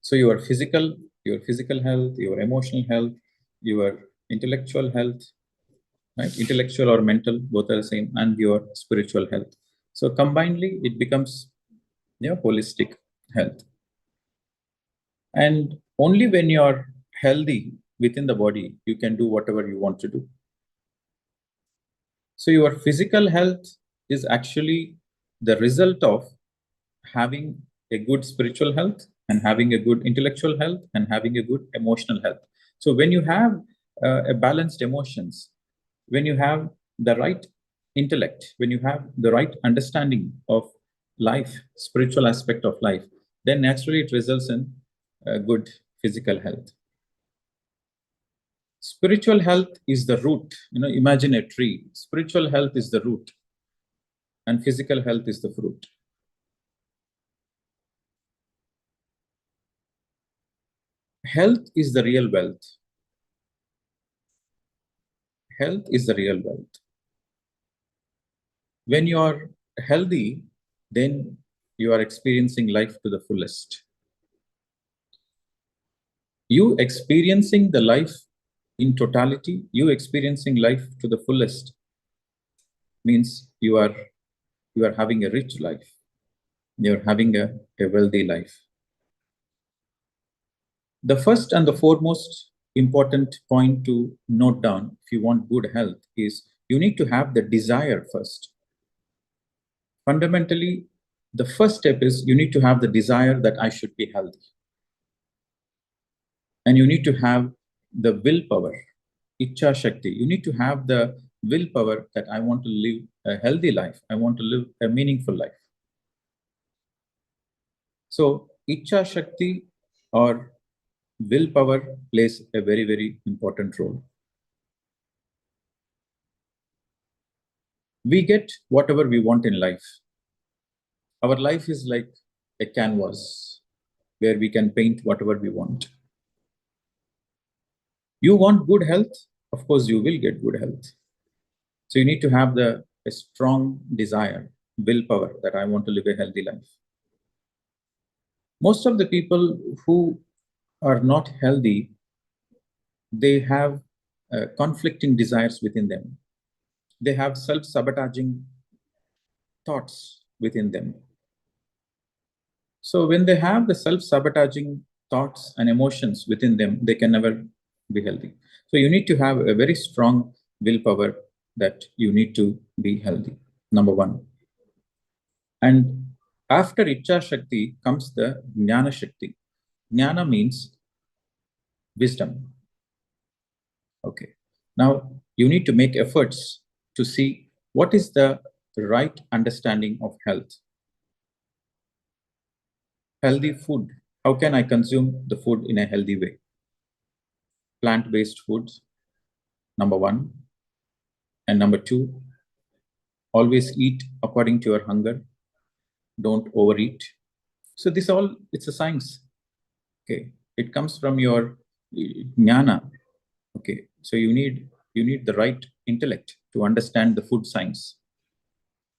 So your physical health, your emotional health, your intellectual health, right? Intellectual or mental, both are the same, and your spiritual health. So combinedly, it becomes holistic health. And only when you're healthy within the body, you can do whatever you want to do. So your physical health is actually the result of having a good spiritual health and having a good intellectual health and having a good emotional health. So when you have a balanced emotions, when you have the right intellect, when you have the right understanding of life, spiritual aspect of life, then naturally it results in good physical health. Spiritual health is the root. Imagine a tree. Spiritual health is the root, and physical health is the fruit. Health is the real wealth. Health is the real wealth. When you are healthy, then you are experiencing life to the fullest. You experiencing the life in totality, you experiencing life to the fullest means you are having a rich life. You're having a wealthy life. The first and the foremost important point to note down if you want good health is you need to have the desire first. Fundamentally, the first step is you need to have the desire that I should be healthy. And you need to have the willpower, Ichha Shakti. You need to have the willpower that I want to live a healthy life. I want to live a meaningful life. So, Ichha Shakti or willpower plays a very, very important role. We get whatever we want in life. Our life is like a canvas where we can paint whatever we want. You want good health? Of course, you will get good health. So you need to have a strong desire, willpower that I want to live a healthy life. Most of the people who are not healthy, they have conflicting desires within them. They have self-sabotaging thoughts within them. So when they have the self-sabotaging thoughts and emotions within them, they can never be healthy. So you need to have a very strong willpower that you need to be healthy, number one. And after Ichha Shakti comes the Jnana Shakti. Jnana means wisdom. Okay. Now you need to make efforts to see what is the right understanding of health. Healthy food. How can I consume the food in a healthy way? Plant-based foods, number one. And number two, always eat according to your hunger. Don't overeat. So this all, it's a science. Okay. It comes from your jnana. Okay. So you need the right intellect to understand the food science.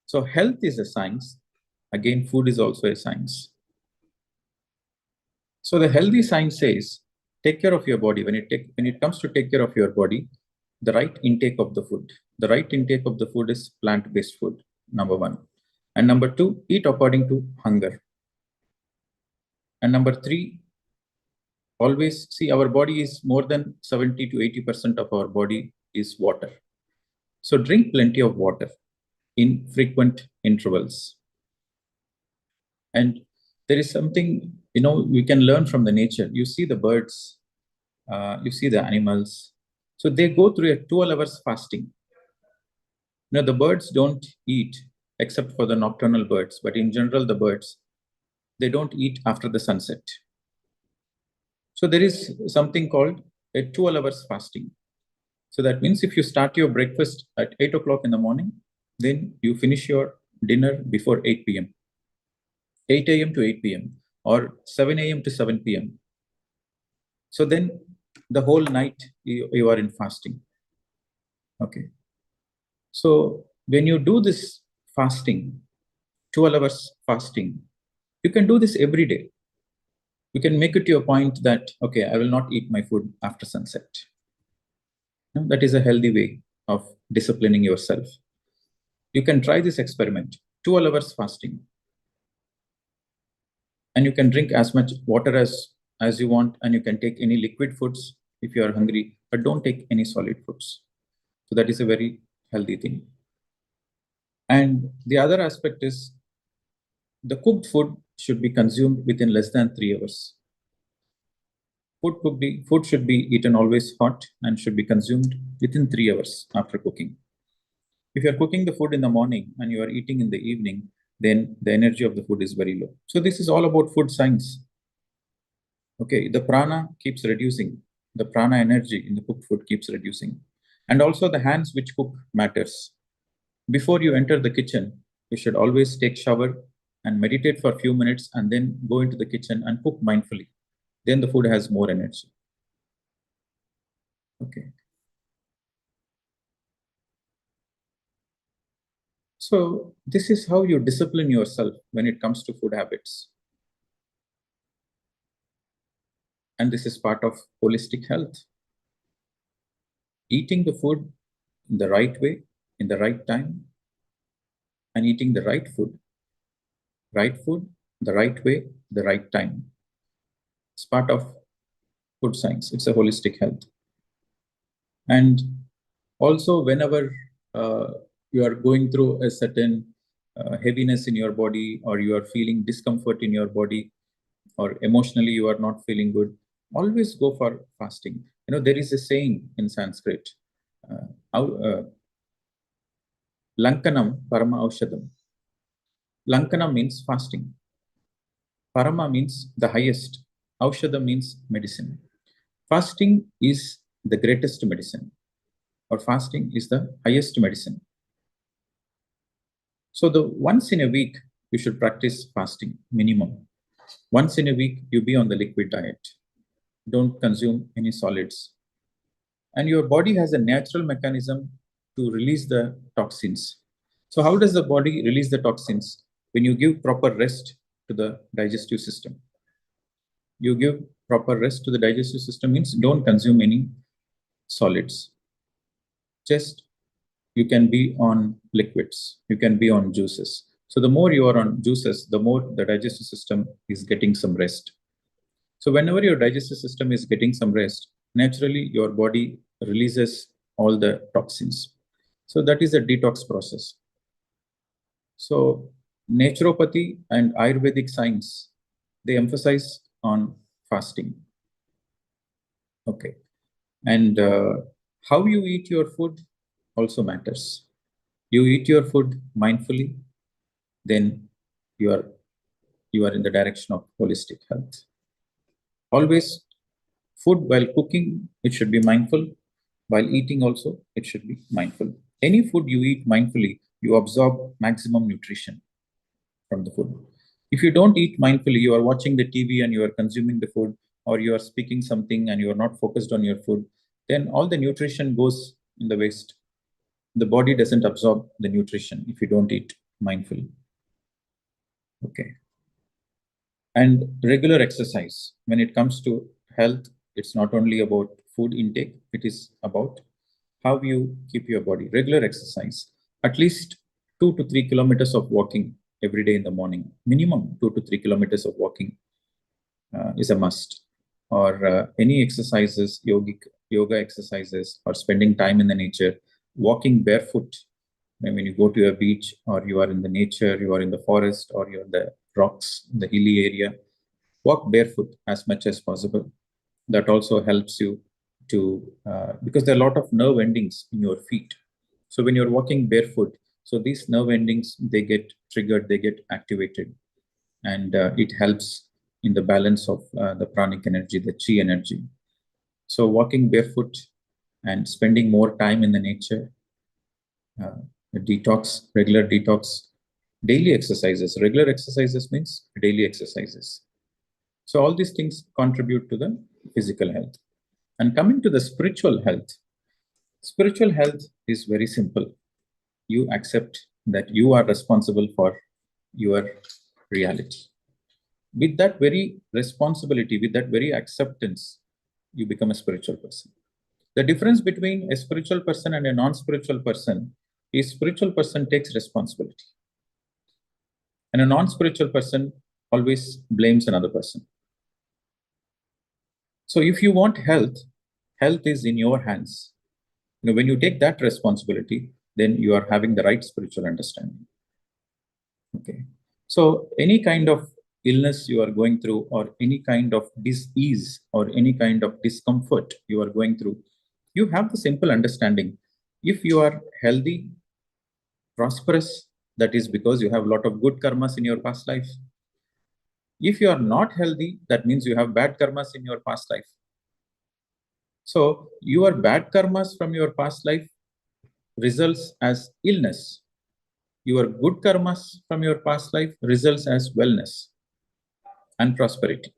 So health is a science. Again, food is also a science. So the healthy science says, take care of your body. When it comes to take care of your body, the right intake of the food. The right intake of the food is plant-based food, number one. And number two, eat according to hunger. And number three, always see our body is more than 70 to 80% of our body is water. So drink plenty of water in frequent intervals. And there is something, we can learn from the nature. You see the birds, you see the animals. So they go through a 12 hours fasting. The birds don't eat except for the nocturnal birds, but in general, the birds, they don't eat after the sunset. So there is something called a 12 hours fasting. So that means if you start your breakfast at 8 o'clock in the morning, then you finish your dinner before 8 p.m. 8 a.m. to 8 p.m. or 7 a.m. to 7 p.m. So then the whole night you are in fasting. Okay. So when you do this fasting, 12 hours fasting, you can do this every day. You can make it to a point that, okay, I will not eat my food after sunset. That is a healthy way of disciplining yourself. You can try this experiment, 12 hours fasting. And you can drink as much water as you want, and you can take any liquid foods if you are hungry, but don't take any solid foods. So that is a very healthy thing. And the other aspect is the cooked food should be consumed within less than 3 hours. Food should be eaten always hot and should be consumed within 3 hours after cooking. If you're cooking the food in the morning and you are eating in the evening, then the energy of the food is very low. So this is all about food science. Okay, the prana keeps reducing. The prana energy in the cooked food keeps reducing. And also the hands which cook matters. Before you enter the kitchen, you should always take shower and meditate for a few minutes and then go into the kitchen and cook mindfully. then the food has more energy. Okay. So this is how you discipline yourself when it comes to food habits. And this is part of holistic health. Eating the food in the right way, in the right time, and eating the right food, the right way, the right time. It's part of food science. It's a holistic health. And also, whenever you are going through a certain heaviness in your body, or you are feeling discomfort in your body, or emotionally you are not feeling good, always go for fasting. You know, there is a saying in Sanskrit, Lankanam Parama Aushadam. Lankana means fasting. Parama means the highest. Aushadam means medicine. Fasting is the greatest medicine, or fasting is the highest medicine. So once in a week, you should practice fasting, minimum. Once in a week, you be on the liquid diet. Don't consume any solids. And your body has a natural mechanism to release the toxins. So how does the body release the toxins? When you give proper rest to the digestive system. You give proper rest to the digestive system means don't consume any solids. Just you can be on liquids, you can be on juices. So the more you are on juices, the more the digestive system is getting some rest. So whenever your digestive system is getting some rest, naturally your body releases all the toxins. So that is a detox process. So naturopathy and Ayurvedic science, they emphasize on fasting. Okay. And how you eat your food also matters. You eat your food mindfully, then you are in the direction of holistic health. Always food while cooking, it should be mindful. While eating also, it should be mindful. Any food you eat mindfully, you absorb maximum nutrition from the food. If you don't eat mindfully, you are watching the TV and you are consuming the food, or you are speaking something and you are not focused on your food, then all the nutrition goes in the waste. The body doesn't absorb the nutrition if you don't eat mindfully. Okay. And regular exercise. When it comes to health, it's not only about food intake, it is about how you keep your body. Regular exercise, at least 2 to 3 kilometers of walking every day in the morning. Minimum 2 to 3 kilometers of walking is a must. Or any exercises, yoga exercises, or spending time in the nature, walking barefoot. When you go to a beach, or you are in the nature, you are in the forest, or you're in the rocks, the hilly area, walk barefoot as much as possible. That also helps you to, because there are a lot of nerve endings in your feet. So when you're walking barefoot, so these nerve endings, they get triggered, they get activated, and it helps in the balance of the pranic energy, the chi energy. So walking barefoot and spending more time in the nature, detox, regular detox, daily exercises. Regular exercises means daily exercises. So all these things contribute to the physical health. And coming to the spiritual health is very simple. You accept that you are responsible for your reality. With that very responsibility, with that very acceptance, you become a spiritual person. The difference between a spiritual person and a non-spiritual person is spiritual person takes responsibility. And a non-spiritual person always blames another person. So if you want health, health is in your hands. When you take that responsibility, then you are having the right spiritual understanding. Okay. So any kind of illness you are going through, or any kind of dis-ease, or any kind of discomfort you are going through, you have the simple understanding. If you are healthy, prosperous, that is because you have a lot of good karmas in your past life. If you are not healthy, that means you have bad karmas in your past life. So your bad karmas from your past life results as illness. Your good karmas from your past life results as wellness and prosperity.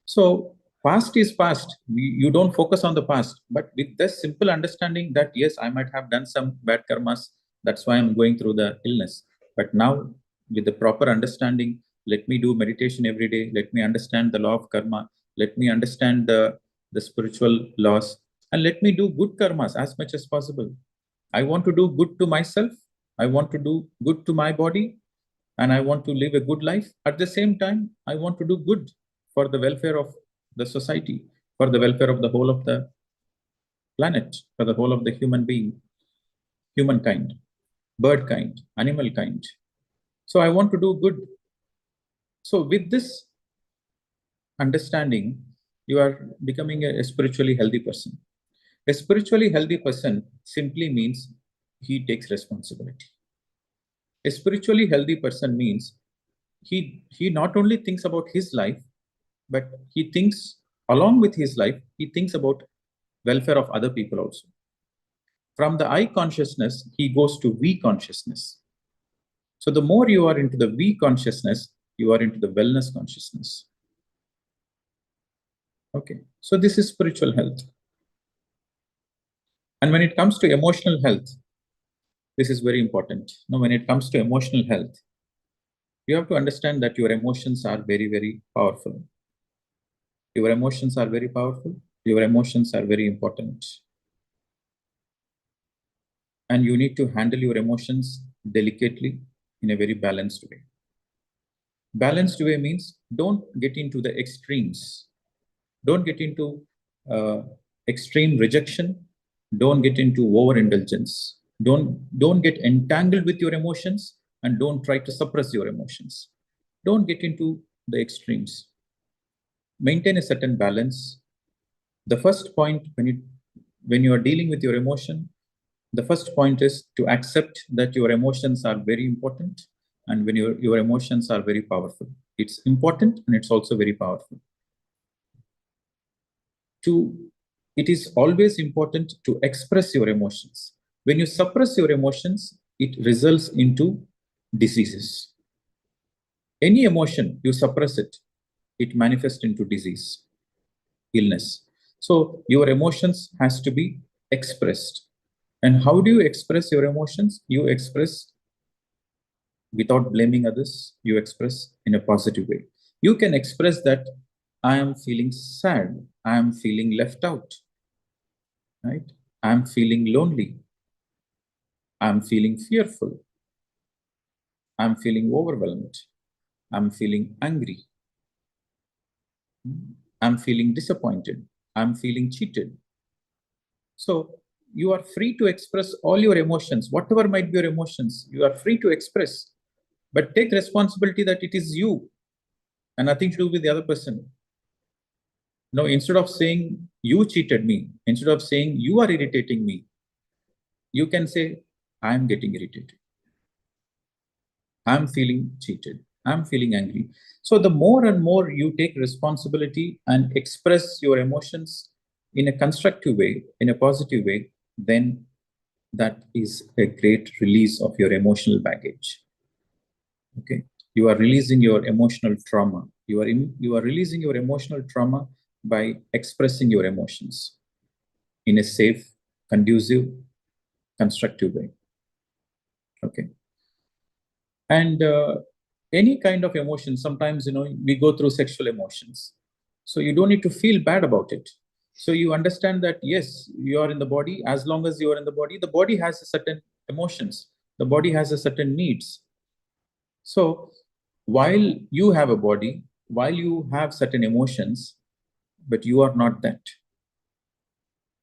So Past is past. You don't focus on the past. But with this simple understanding that, yes, I might have done some bad karmas. That's why I'm going through the illness. But now, with the proper understanding, let me do meditation every day. Let me understand the law of karma. Let me understand the spiritual laws. And let me do good karmas as much as possible. I want to do good to myself. I want to do good to my body. And I want to live a good life. At the same time, I want to do good for the welfare of the society, for the welfare of the whole of the planet, for the whole of the human being, humankind, bird kind, animal kind. So I want to do good. So with this understanding, you are becoming a spiritually healthy person. A spiritually healthy person simply means he takes responsibility. A spiritually healthy person means he not only thinks about his life, but he thinks along with his life, he thinks about welfare of other people also. From the I consciousness, he goes to we consciousness. So the more you are into the we consciousness, you are into the wellness consciousness. Okay, so this is spiritual health. And when it comes to emotional health, this is very important. Now, when it comes to emotional health, you have to understand that your emotions are very, very powerful. Your emotions are very powerful. Your emotions are very important. And you need to handle your emotions delicately in a very balanced way. Balanced way means don't get into the extremes. Don't get into extreme rejection. Don't get into overindulgence. Don't get entangled with your emotions, and don't try to suppress your emotions. Don't get into the extremes. Maintain a certain balance. The first point when you are dealing with your emotion, the first point is to accept that your emotions are very important, and when your emotions are very powerful. It's important and it's also very powerful. It is always important to express your emotions. When you suppress your emotions, it results into diseases. Any emotion, you suppress it, it manifests into disease, illness. So your emotions has to be expressed. And how do you express your emotions? You express without blaming others. You express in a positive way. You can express that I am feeling sad. I am feeling left out. Right? I am feeling lonely. I am feeling fearful. I am feeling overwhelmed. I am feeling angry. I am feeling disappointed. I am feeling cheated. So you are free to express all your emotions, whatever might be your emotions, you are free to express. But take responsibility that it is you and nothing to do with the other person. No, instead of saying you cheated me, instead of saying you are irritating me, you can say, I am getting irritated. I'm feeling cheated. I'm feeling angry. So the more and more you take responsibility and express your emotions in a constructive way, in a positive way, then that is a great release of your emotional baggage. Okay, you are releasing your emotional trauma. You are releasing your emotional trauma by expressing your emotions in a safe, conducive, constructive way. Okay, and any kind of emotion. Sometimes we go through sexual emotions, so you don't need to feel bad about it. So you understand that yes, you are in the body. As long as you are in the body has a certain emotions. The body has a certain needs. So while you have a body, while you have certain emotions, but you are not that.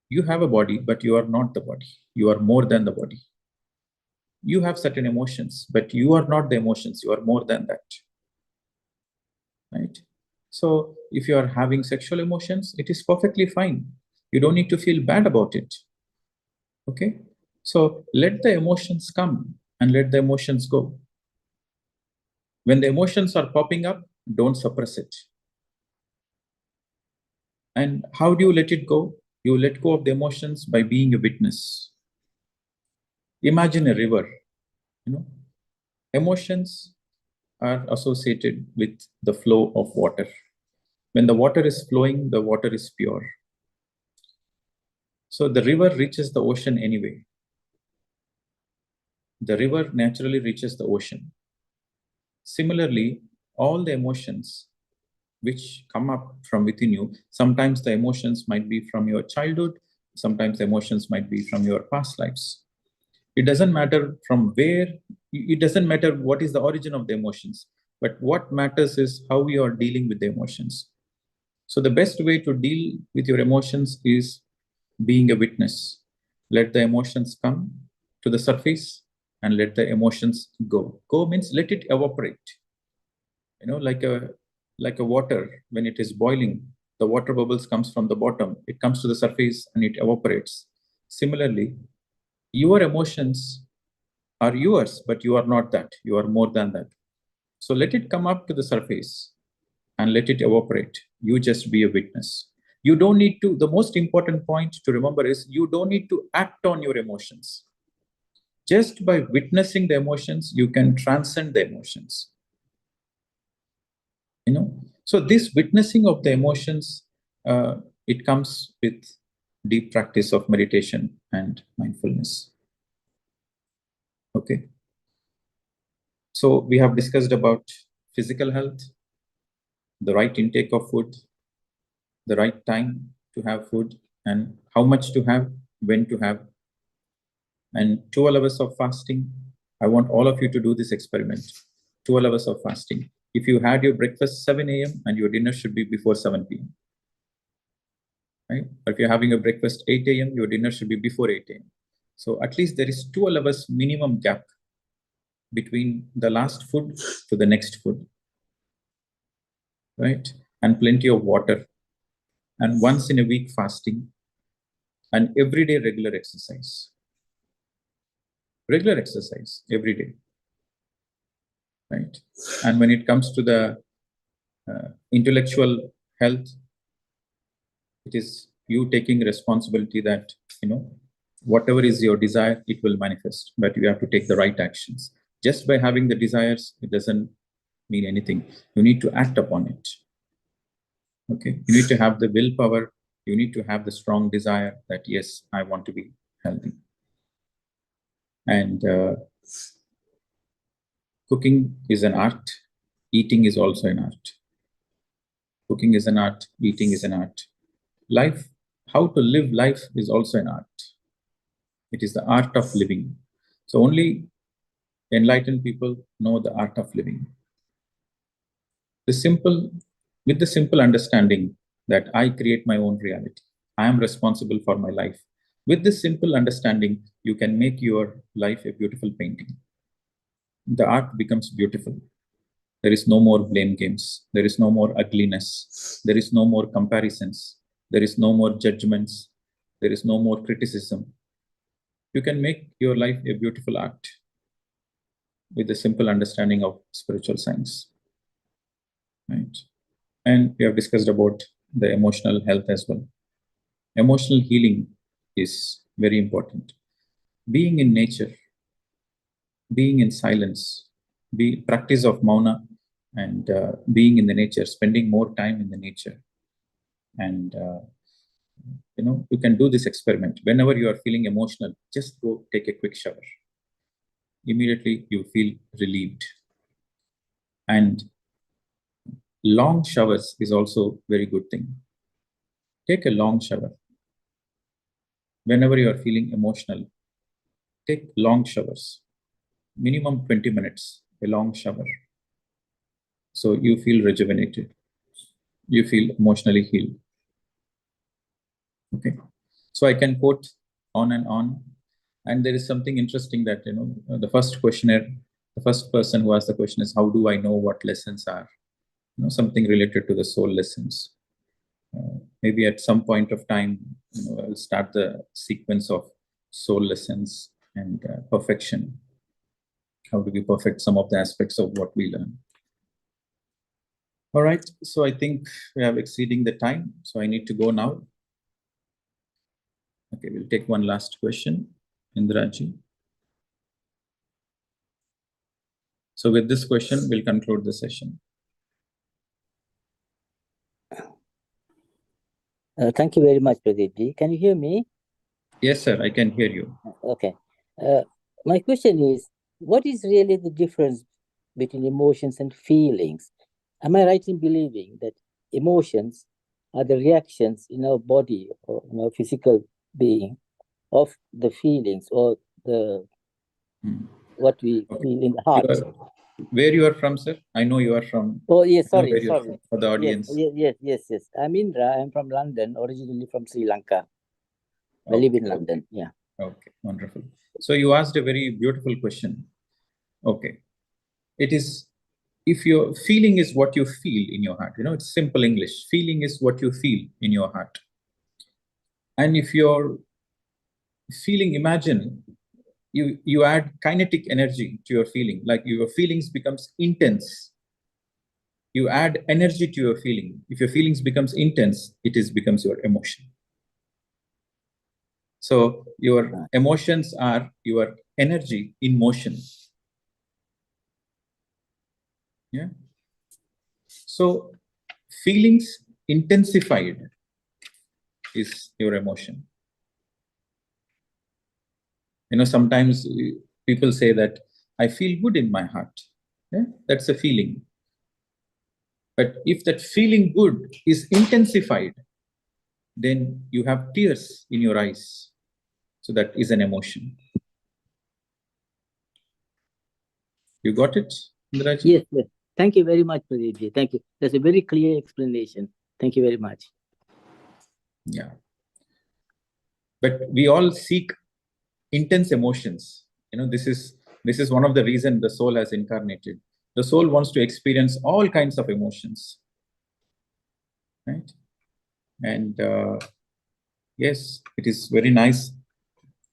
You have a body, but you are not the body. You are more than the body. You have certain emotions, but you are not the emotions. You are more than that. Right? So if you are having sexual emotions, it is perfectly fine. You don't need to feel bad about it. Okay? So let the emotions come and let the emotions go. When the emotions are popping up, don't suppress it. And how do you let it go? You let go of the emotions by being a witness. Imagine a river. Emotions are associated with the flow of water. When the water is flowing, the water is pure. So the river reaches the ocean anyway. The river naturally reaches the ocean. Similarly, all the emotions which come up from within you, sometimes the emotions might be from your childhood, sometimes the emotions might be from your past lives. It doesn't matter from where, it doesn't matter what is the origin of the emotions, but what matters is how you are dealing with the emotions. So the best way to deal with your emotions is being a witness. Let the emotions come to the surface and let the emotions go. Go means let it evaporate. You know, like a water, when it is boiling, the water bubbles comes from the bottom, it comes to the surface and it evaporates. Similarly, your emotions are yours, but you are not that. You are more than that. So let it come up to the surface and let it evaporate. You just be a witness. You don't need to, the most important point to remember is you don't need to act on your emotions. Just by witnessing the emotions, you can transcend the emotions. You know, so this witnessing of the emotions, it comes with deep practice of meditation and mindfulness. Okay. So we have discussed about physical health, the right intake of food, the right time to have food, and how much to have, when to have, and 12 hours of fasting. I want all of you to do this experiment. 12 hours of fasting. If you had your breakfast 7 a.m. and your dinner should be before 7 p.m. Right? Or if you're having a breakfast 8 a.m., your dinner should be before 8 a.m. So at least there is 12 hours minimum gap between the last food to the next food. Right? And plenty of water. And once in a week fasting. And everyday regular exercise. Regular exercise every day. Right? And when it comes to the intellectual health, it is you taking responsibility that, you know, whatever is your desire, it will manifest, but you have to take the right actions. Just by having the desires, it doesn't mean anything. You need to act upon it. Okay, you need to have the willpower. You need to have the strong desire that, yes, I want to be healthy. And cooking is an art. Eating is also an art. Cooking is an art. Eating is an art. Life, how to live life is also an art. It is the art of living. So only enlightened people know the art of living. With the simple understanding that I create my own reality. I am responsible for my life. With this simple understanding, you can make your life a beautiful painting. The art becomes beautiful. There is no more blame games. There is no more ugliness. There is no more comparisons. There is no more judgments. There is no more criticism. You can make your life a beautiful art with a simple understanding of spiritual science. Right? And we have discussed about the emotional health as well. Emotional healing is very important. Being in nature, being in silence, practice of mauna, and being in the nature, spending more time in the nature. And you know, you can do this experiment. Whenever you are feeling emotional, just go take a quick shower. Immediately you feel relieved. And long showers is also very good thing. Take a long shower. Whenever you are feeling emotional, take long showers. Minimum 20 minutes, a long shower. So you feel rejuvenated. You feel emotionally healed. Okay. So I can quote on and on. And there is something interesting that, you know, the first questionnaire, the first person who asked the question is, how do I know what lessons are? You know, something related to the soul lessons. Maybe at some point of time, you know, I'll start the sequence of soul lessons and perfection. How do we perfect some of the aspects of what we learn? All right, so I think we are exceeding the time, so I need to go now. Okay, we'll take one last question, Indraji. So with this question, we'll conclude the session. Thank you very much, Pradeep ji. Can you hear me? Yes, sir, I can hear you. Okay. My question is, what is really the difference between emotions and feelings? Am I right in believing that emotions are the reactions in our body or in our physical being of the feelings or the what we feel in the heart? Where you are from, sir? I know you are from. Oh, yes, I know sorry. where you're from, for the audience. Yes. I'm Indra. I'm from London, originally from Sri Lanka. I live in London, yeah. Okay, wonderful. So you asked a very beautiful question. Okay. It is, if your feeling is what you feel in your heart, it's simple English. Feeling is what you feel in your heart. And if you're feeling, imagine you add kinetic energy to your feeling, like your feelings becomes intense. You add energy to your feeling. If your feelings becomes intense, becomes your emotion. So your emotions are your energy in motion. Yeah. So feelings intensified is your emotion. Sometimes people say that I feel good in my heart. Yeah? That's a feeling. But if that feeling good is intensified, then you have tears in your eyes. So that is an emotion. You got it, Indraji? Yes. Thank you very much, Pradeep ji. Thank you. That's a very clear explanation. Thank you very much. Yeah. But we all seek intense emotions. This is one of the reasons the soul has incarnated. The soul wants to experience all kinds of emotions, right? And yes, it is very nice.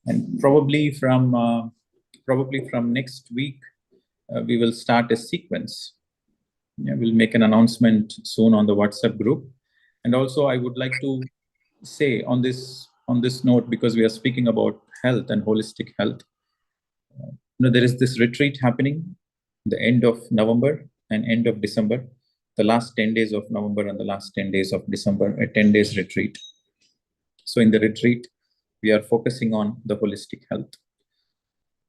And probably from next week, we will start a sequence. Yeah, we'll make an announcement soon on the WhatsApp group. And also, I would like to say on this note, because we are speaking about health and holistic health. There is this retreat happening the end of November and end of December, the last 10 days of November and the last 10 days of December, a 10 days retreat. So in the retreat, we are focusing on the holistic health.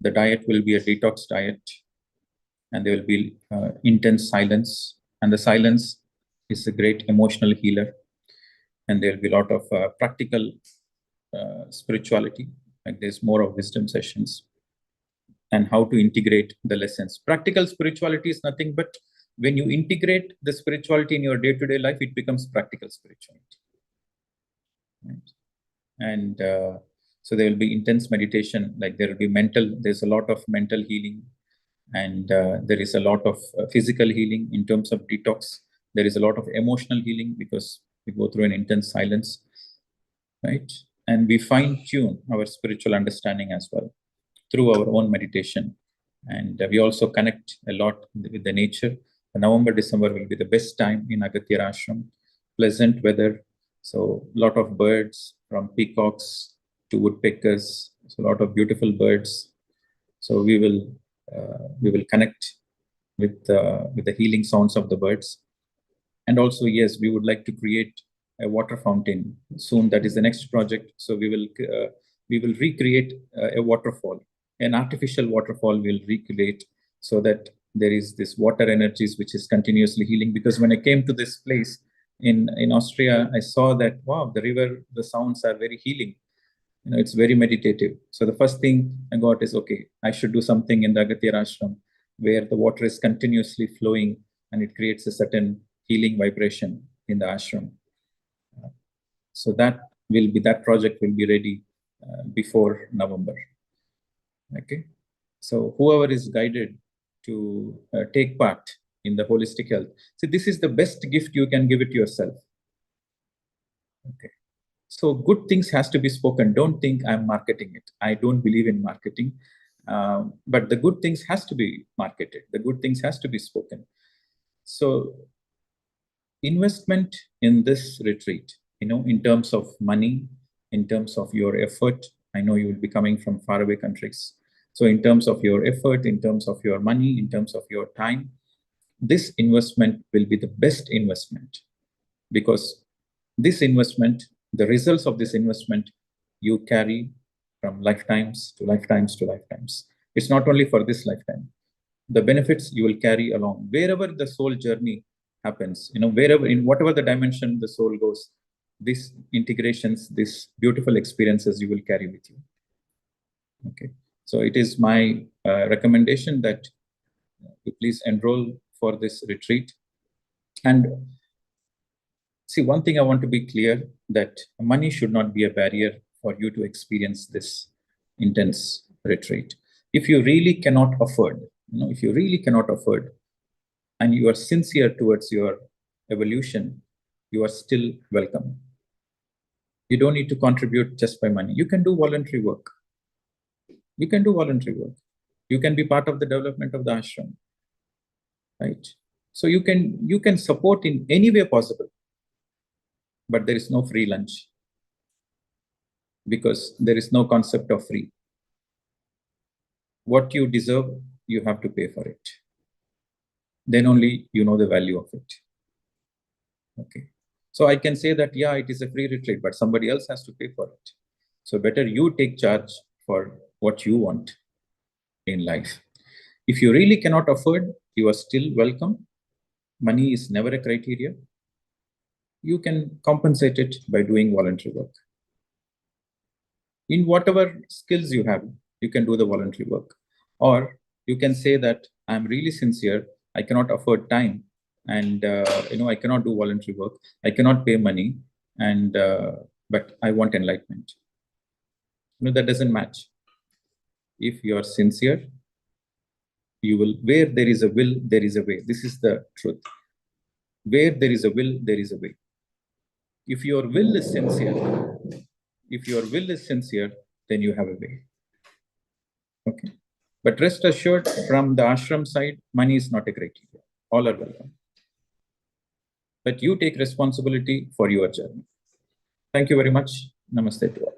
The diet will be a detox diet, and there will be intense silence. And the silence is a great emotional healer. And there will be a lot of practical spirituality, like there's more of wisdom sessions and how to integrate the lessons. Practical spirituality is nothing but when you integrate the spirituality in your day-to-day life, it becomes practical spirituality. Right? And so there will be intense meditation, like there will be there's a lot of mental healing, and there is a lot of physical healing in terms of detox. There is a lot of emotional healing because we go through an intense silence, right? And we fine-tune our spiritual understanding as well through our own meditation. And we also connect a lot with the nature. November, December will be the best time in Agastya Ashram. Pleasant weather, so a lot of birds, from peacocks to woodpeckers, so a lot of beautiful birds. So we will connect with the healing sounds of the birds. And also, yes, we would like to create a water fountain soon. That is the next project. So we will recreate a waterfall, an artificial waterfall. We'll recreate so that there is this water energies which is continuously healing. Because when I came to this place in Austria, I saw that wow, the river, the sounds are very healing. It's very meditative. So the first thing I got is, okay, I should do something in the Agastya Ashram where the water is continuously flowing and it creates a certain healing vibration in the ashram. So that project will be ready before November. Okay. So whoever is guided to take part in the holistic health, see, this is the best gift you can give it to yourself. Okay. So good things has to be spoken. Don't think I'm marketing it. I don't believe in marketing. But the good things has to be marketed. The good things has to be spoken. So investment in this retreat, in terms of money, in terms of your effort, I know you will be coming from faraway countries. So in terms of your effort, in terms of your money, in terms of your time, this investment will be the best investment, because this investment the results of this investment you carry from lifetimes to lifetimes to lifetimes. It's not only for this lifetime. The benefits you will carry along wherever the soul journey happens, wherever, in whatever the dimension the soul goes, these integrations, these beautiful experiences you will carry with you. Okay. So it is my recommendation that you please enroll for this retreat. And see, one thing I want to be clear, that money should not be a barrier for you to experience this intense retreat. If you really cannot afford, if you really cannot afford, and you are sincere towards your evolution, you are still welcome. You don't need to contribute just by money. You can do voluntary work. You can do voluntary work. You can be part of the development of the ashram, right? So you can support in any way possible, but there is no free lunch, because there is no concept of free. What you deserve, you have to pay for it. Then only you know the value of it. Okay. So I can say that, yeah, it is a free retreat, but somebody else has to pay for it. So better you take charge for what you want in life. If you really cannot afford, you are still welcome. Money is never a criteria. You can compensate it by doing voluntary work. In whatever skills you have, you can do the voluntary work. Or you can say that I'm really sincere, I cannot afford time, and I cannot do voluntary work, I cannot pay money, and but I want enlightenment. That doesn't match. If you are sincere, you will, where there is a will, there is a way. This is the truth. Where there is a will, there is a way. If your will is sincere, then you have a way. Okay. But rest assured, from the ashram side, money is not a criteria. All are welcome. But you take responsibility for your journey. Thank you very much. Namaste to all.